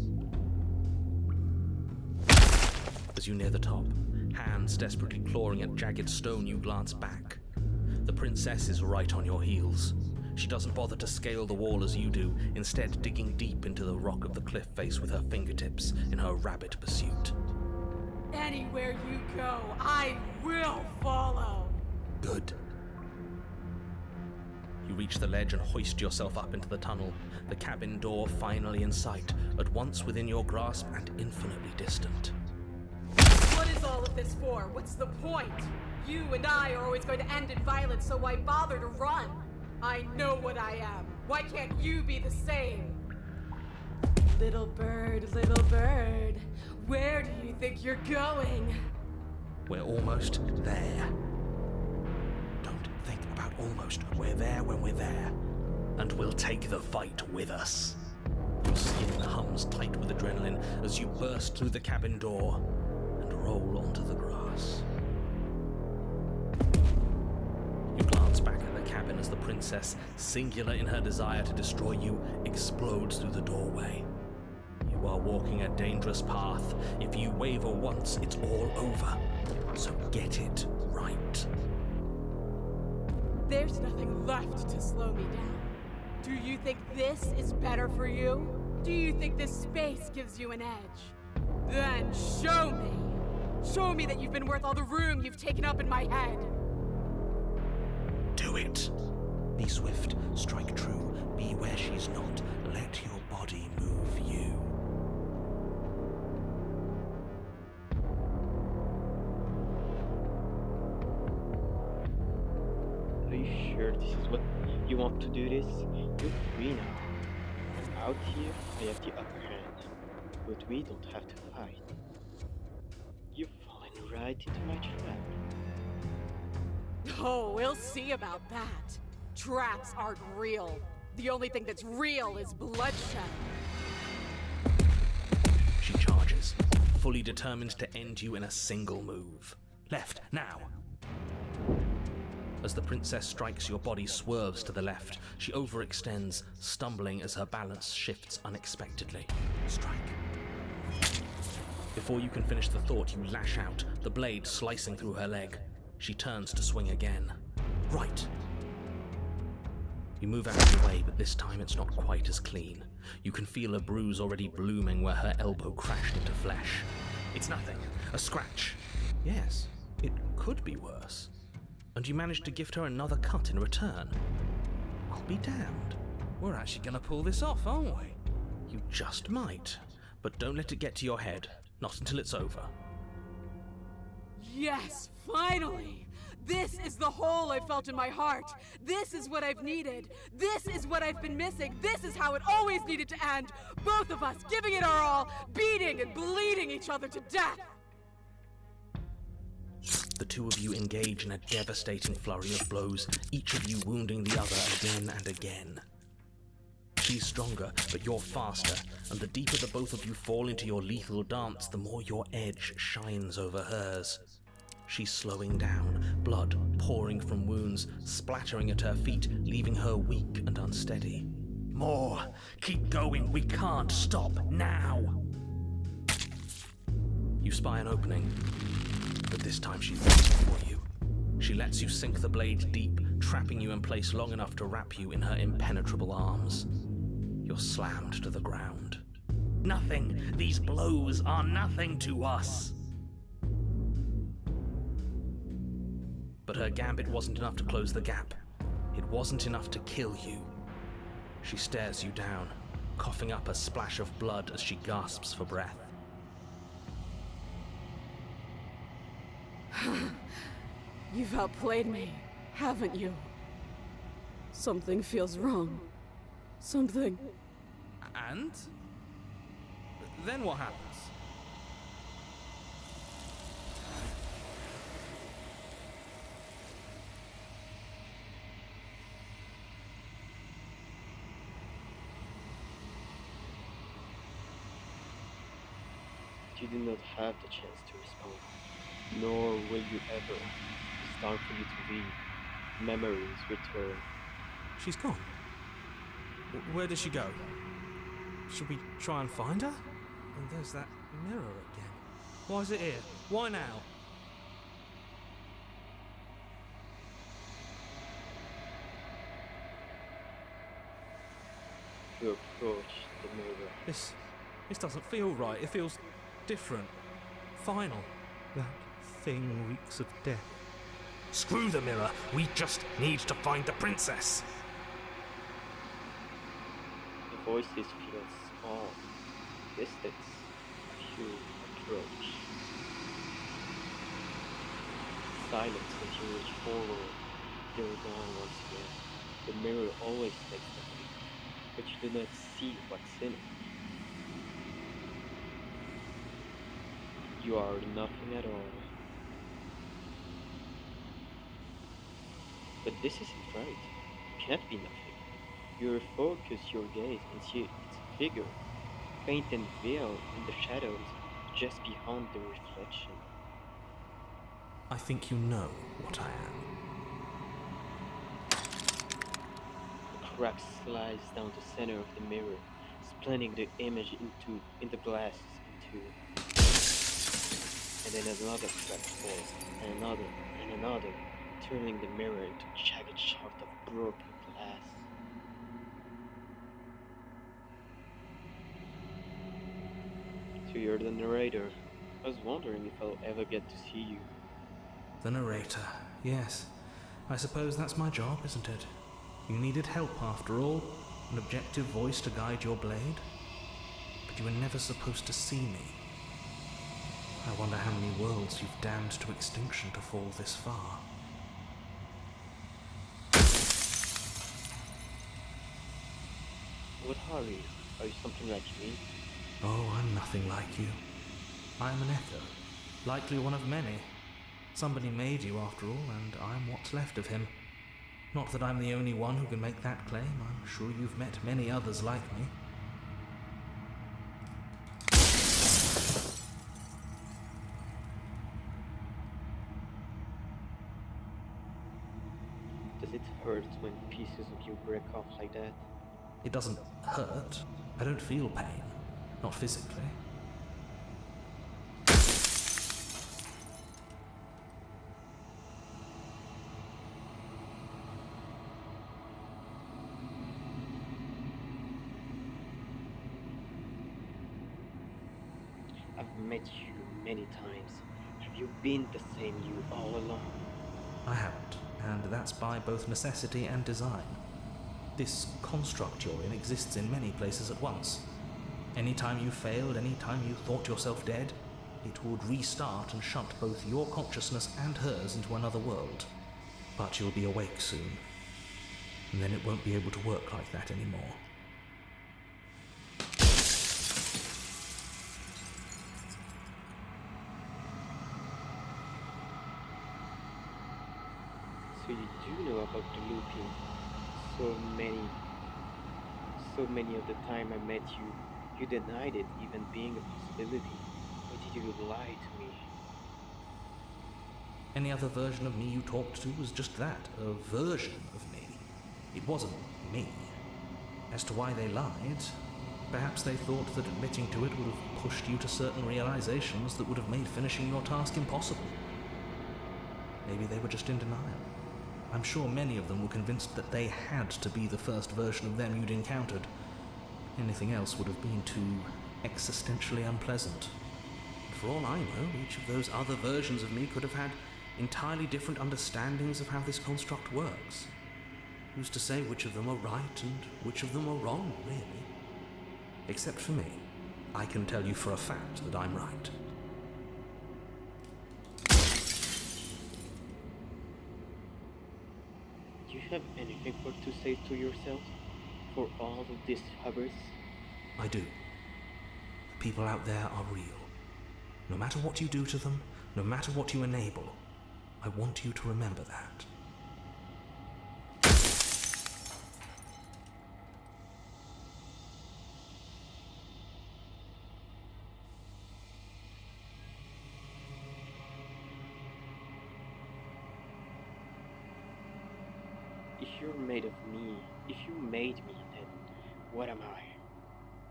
As you near the top, hands desperately clawing at jagged stone, you glance back. The princess is right on your heels. She doesn't bother to scale the wall as you do, instead digging deep into the rock of the cliff face with her fingertips in her rabid pursuit. Anywhere you go, I will follow. Good. You reach the ledge and hoist yourself up into the tunnel, the cabin door finally in sight, at once within your grasp and infinitely distant. What is all of this for? What's the point? You and I are always going to end in violence, so why bother to run? I know what I am. Why can't you be the same? Little bird, where do you think you're going? We're almost there. Don't think about almost. We're there when we're there. And we'll take the fight with us. Your skin hums tight with adrenaline as you burst through the cabin door and roll onto the grass. You glance back at the cabin as the princess, singular in her desire to destroy you, explodes through the doorway. You are walking a dangerous path. If you waver once, it's all over. So get it right. There's nothing left to slow me down. Do you think this is better for you? Do you think this space gives you an edge? Then show me! Show me that you've been worth all the room you've taken up in my head! Do it! Be swift, strike true, be where she's not. Let your body move you. Are you sure this is what you want to do this? You're free now. Out here, I have the upper hand. But we don't have to fight. You're falling right into my trap. Oh, we'll see about that. Traps aren't real. The only thing that's real is bloodshed. She charges, fully determined to end you in a single move. Left, now! As the princess strikes, your body swerves to the left. She overextends, stumbling as her balance shifts unexpectedly. Strike. Before you can finish the thought, you lash out, the blade slicing through her leg. She turns to swing again. Right. You move out of the way, but this time it's not quite as clean. You can feel a bruise already blooming where her elbow crashed into flesh. It's nothing. A scratch. Yes, it could be worse. And you manage to gift her another cut in return. I'll be damned. We're actually gonna pull this off, aren't we? You just might. But don't let it get to your head. Not until it's over. Yes, finally! This is the hole I felt in my heart. This is what I've needed. This is what I've been missing. This is how it always needed to end. Both of us giving it our all, beating and bleeding each other to death. The two of you engage in a devastating flurry of blows, each of you wounding the other again and again. She's stronger, but you're faster, and the deeper the both of you fall into your lethal dance, the more your edge shines over hers. She's slowing down, blood pouring from wounds, splattering at her feet, leaving her weak and unsteady. More! Keep going! We can't stop now! You spy an opening, but this time she's waiting for you. She lets you sink the blade deep, trapping you in place long enough to wrap you in her impenetrable arms. You're slammed to the ground. Nothing! These blows are nothing to us! But her gambit wasn't enough to close the gap. It wasn't enough to kill you. She stares you down, coughing up a splash of blood as she gasps for breath. You've outplayed me, haven't you? Something feels wrong. Something. And? Then what happens? You do not have the chance to respond, nor will you ever. It's time for you to leave. Memories return. She's gone. Where does she go? Should we try and find her? And there's that mirror again. Why is it here? Why now? You approach the mirror. This doesn't feel right. It feels different. Final. That thing reeks of death. Screw the mirror! We just need to find the princess! The voices feel small. Distance. You approach. Silence as you reach forward. You're gone once again. The mirror always makes the leap, but you do not see what's in it. You are nothing at all. But this isn't right. You can't be nothing. You focus your gaze and see its figure, faint and veiled in the shadows, just beyond the reflection. I think you know what I am. A crack slides down the center of the mirror, splitting the image in the glasses in two. And then another crack falls, and another, turning the mirror into a jagged shaft of broken glass. So you're the narrator. I was wondering if I'll ever get to see you. The narrator, yes. I suppose that's my job, isn't it? You needed help after all, an objective voice to guide your blade. But you were never supposed to see me. I wonder how many worlds you've damned to extinction to fall this far. What are you? Are you something like me? Oh, I'm nothing like you. I'm an echo, likely one of many. Somebody made you after all, and I'm what's left of him. Not that I'm the only one who can make that claim. I'm sure you've met many others like me. Does it hurt when pieces of you break off like that? It doesn't hurt. I don't feel pain. Not physically. I've met you many times. Have you been the same you all along? I haven't, and that's by both necessity and design. This construct you're in exists in many places at once. Anytime you failed, anytime you thought yourself dead, it would restart and shunt both your consciousness and hers into another world. But you'll be awake soon, and then it won't be able to work like that anymore. So you do know about the looping. So many of the time I met you, you denied it even being a possibility. Why did you lie to me? Any other version of me you talked to was just that, a version of me. It wasn't me. As to why they lied, perhaps they thought that admitting to it would have pushed you to certain realizations that would have made finishing your task impossible. Maybe they were just in denial. I'm sure many of them were convinced that they had to be the first version of them you'd encountered. Anything else would have been too existentially unpleasant. For all I know, each of those other versions of me could have had entirely different understandings of how this construct works. Who's to say which of them are right and which of them are wrong, really? Except for me, I can tell you for a fact that I'm right. Do you have anything to say to yourself? For all of this hubris? I do. The people out there are real. No matter what you do to them, no matter what you enable, I want you to remember that. If you're made of me, if you made me, then what am I?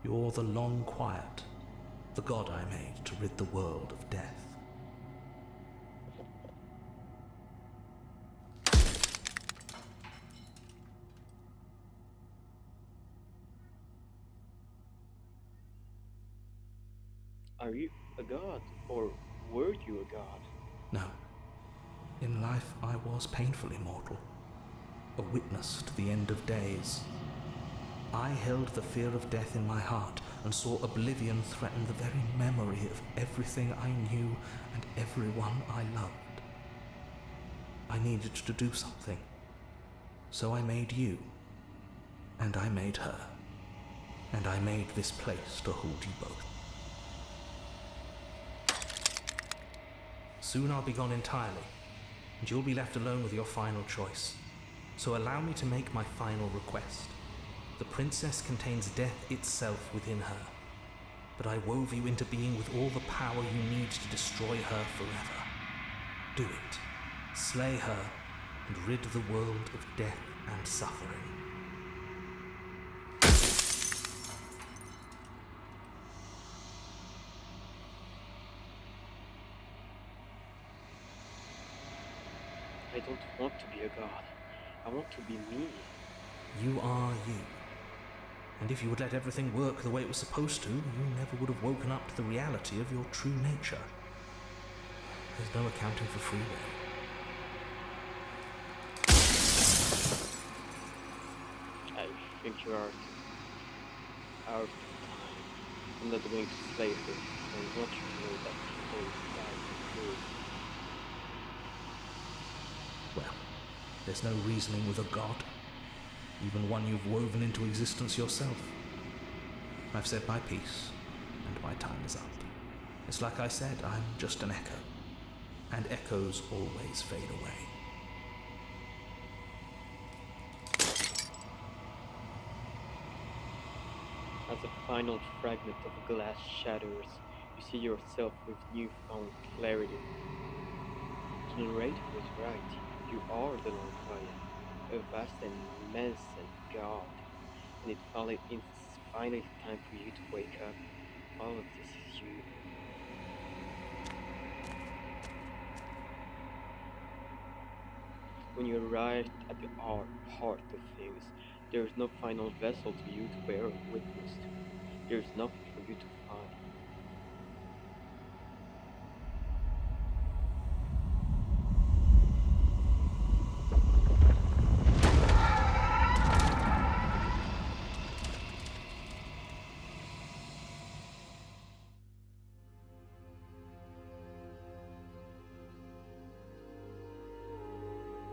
You're the long quiet, the god I made to rid the world of death. Are you a god, or were you a god? No. In life I was painfully mortal, a witness to the end of days. I held the fear of death in my heart and saw oblivion threaten the very memory of everything I knew and everyone I loved. I needed to do something, so I made you, and I made her, and I made this place to hold you both. Soon I'll be gone entirely, and you'll be left alone with your final choice. So allow me to make my final request. The princess contains death itself within her, but I wove you into being with all the power you need to destroy her forever. Do it. Slay her, and rid the world of death and suffering. I don't want to be a god. I want to be me. You are you. And if you would let everything work the way it was supposed to, you never would have woken up to the reality of your true nature. There's no accounting for free will. I think you are out of time. I'm not going to slay her. I want you to know that before you die for good. Well, there's no reasoning with a god, even one you've woven into existence yourself. I've said my piece, and my time is up. It's like I said, I'm just an echo, and echoes always fade away. As a final fragment of glass shatters, you see yourself with newfound clarity. The narrator was right. You are the Long Quiet, a vast and immense god, and it's finally time for you to wake up. All of this is you. When you arrive at the heart of things, there is no final vessel to you to bear witness to. There is nothing for you to find.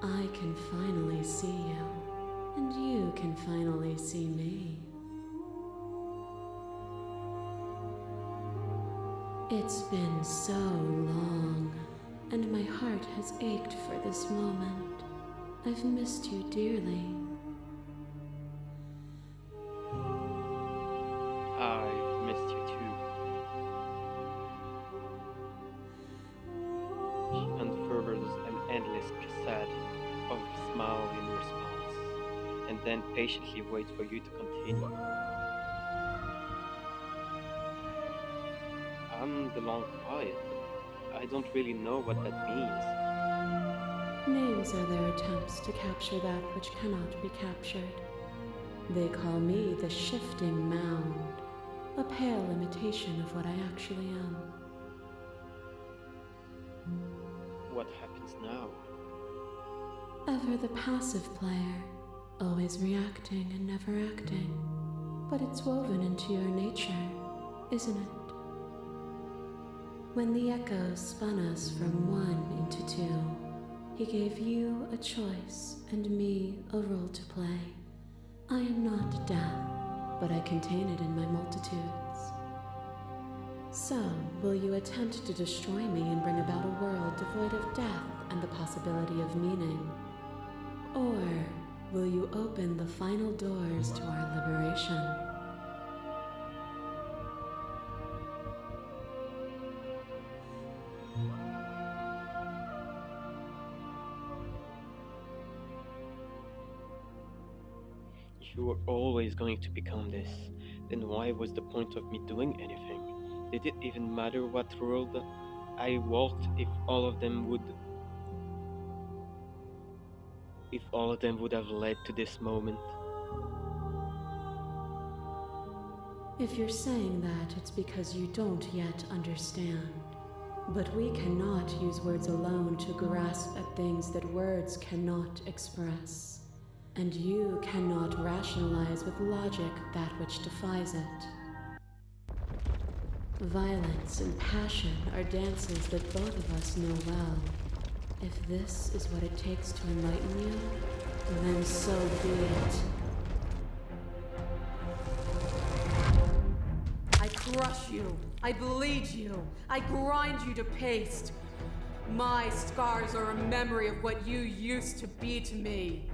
I can finally see you, and you can finally see me. It's been so long, and my heart has ached for this moment. I've missed you dearly. I've missed you too. She unfurls an endless cassette of a smile in response, and then patiently waits for you to continue. I'm the Long Quiet. I don't really know what that means. Names are their attempts to capture that which cannot be captured. They call me the Shifting Mound, a pale imitation of what I actually am. What happens now? Ever the passive player, always reacting and never acting. But it's woven into your nature, isn't it? When the echo spun us from one into two, he gave you a choice and me a role to play. I am not death, but I contain it in my multitudes. So, will you attempt to destroy me and bring about a world devoid of death and the possibility of meaning? Or will you open the final doors to our liberation? If you were always going to become this, then why was the point of me doing anything? Did it even matter what road I walked if all of them would have led to this moment? If you're saying that, it's because you don't yet understand. But we cannot use words alone to grasp at things that words cannot express. And you cannot rationalize with logic that which defies it. Violence and passion are dances that both of us know well. If this is what it takes to enlighten you, then so be it. I crush you. I bleed you. I grind you to paste. My scars are a memory of what you used to be to me.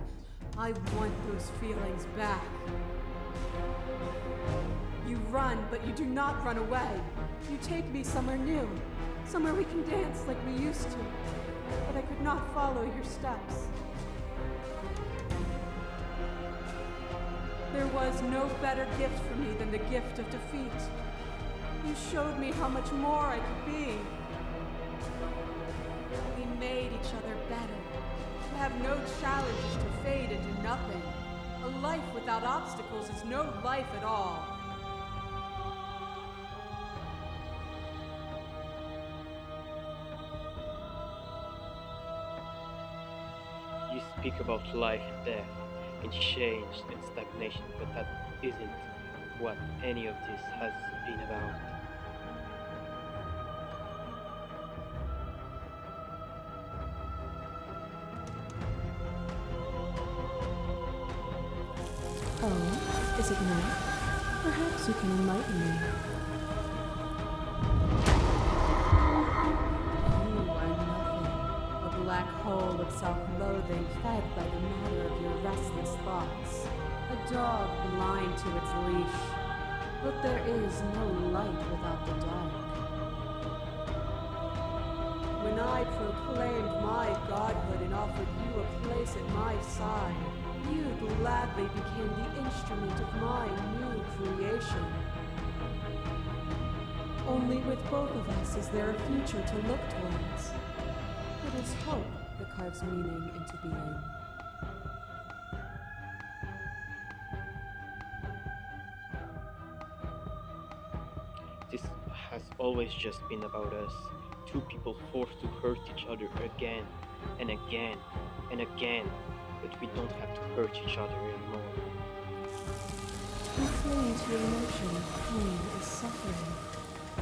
I want those feelings back. You run, but you do not run away. You take me somewhere new, somewhere we can dance like we used to. But I could not follow your steps. There was no better gift for me than the gift of defeat. You showed me how much more I could be. We made each other better. To have no challenges to fade into nothing. A life without obstacles is no life at all. You speak about life and death, and change and stagnation, but that isn't what any of this has been about. Oh, is it not? Perhaps you can enlighten me. You are nothing. A black hole of self-loathing fed by the matter of your restless thoughts. A dog blind to its leash. But there is no light without the dark. When I proclaimed my godhood and offered you a place at my side, you gladly became the instrument of my new creation. Only with both of us is there a future to look towards. It is hope that carves meaning into being. This has always just been about us, two people forced to hurt each other again and again and again, but we don't have to hurt each other anymore. You cling to emotion, pain is suffering.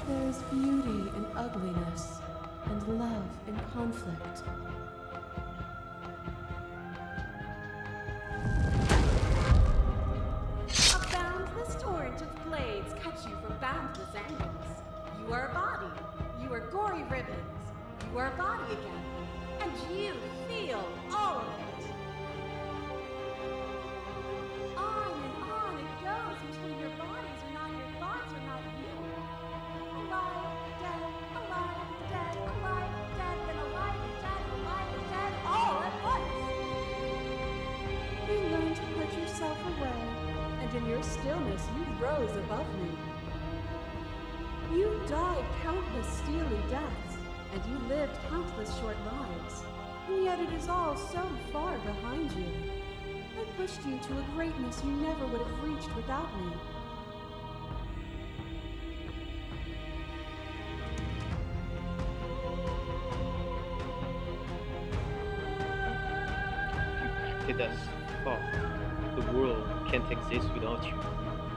There is beauty in ugliness, and love in conflict. A boundless torrent of blades cut you from boundless angles. You are a body. You are gory ribbons. You are a body again. And you feel all of it. On it goes until your bodies are not your thoughts, are not you. Alive, dead, alive, dead, alive, dead, then alive and dead, alive and dead, all at once. You learn to put yourself away, and in your stillness you rose above me. You died countless steely deaths, and you lived countless short lives, and yet it is all so far behind you. I pushed you to a greatness you never would have reached without me. You acted as thought. The world can't exist without you.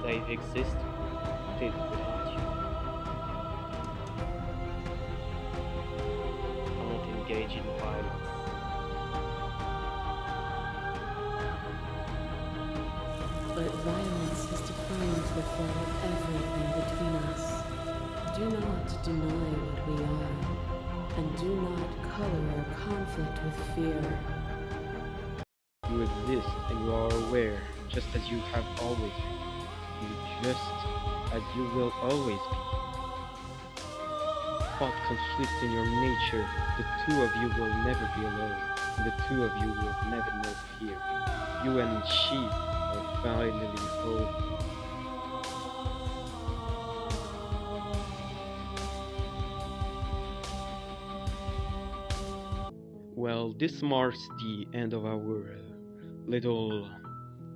They've existed without you. I won't engage in violence. But violence has defined the flow of everything between us. Do not deny what we are, and do not color our conflict with fear. You exist and you are aware, just as you have always been. Just as you will always be. Thought conflicts in your nature. The two of you will never be alone. And the two of you will never know fear. You and she are finally whole. Well, this marks the end of our little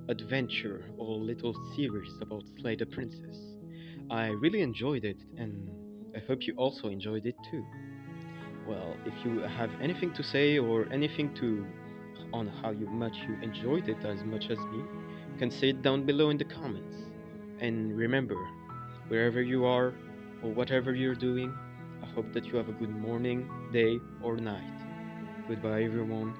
adventure or little series about Slay the Princess. I really enjoyed it, and I hope you also enjoyed it too. Well, if you have anything to say or anything to on how much you enjoyed it as much as me, you can say it down below in the comments. And remember, wherever you are or whatever you're doing, I hope that you have a good morning, day, or night. Goodbye, everyone.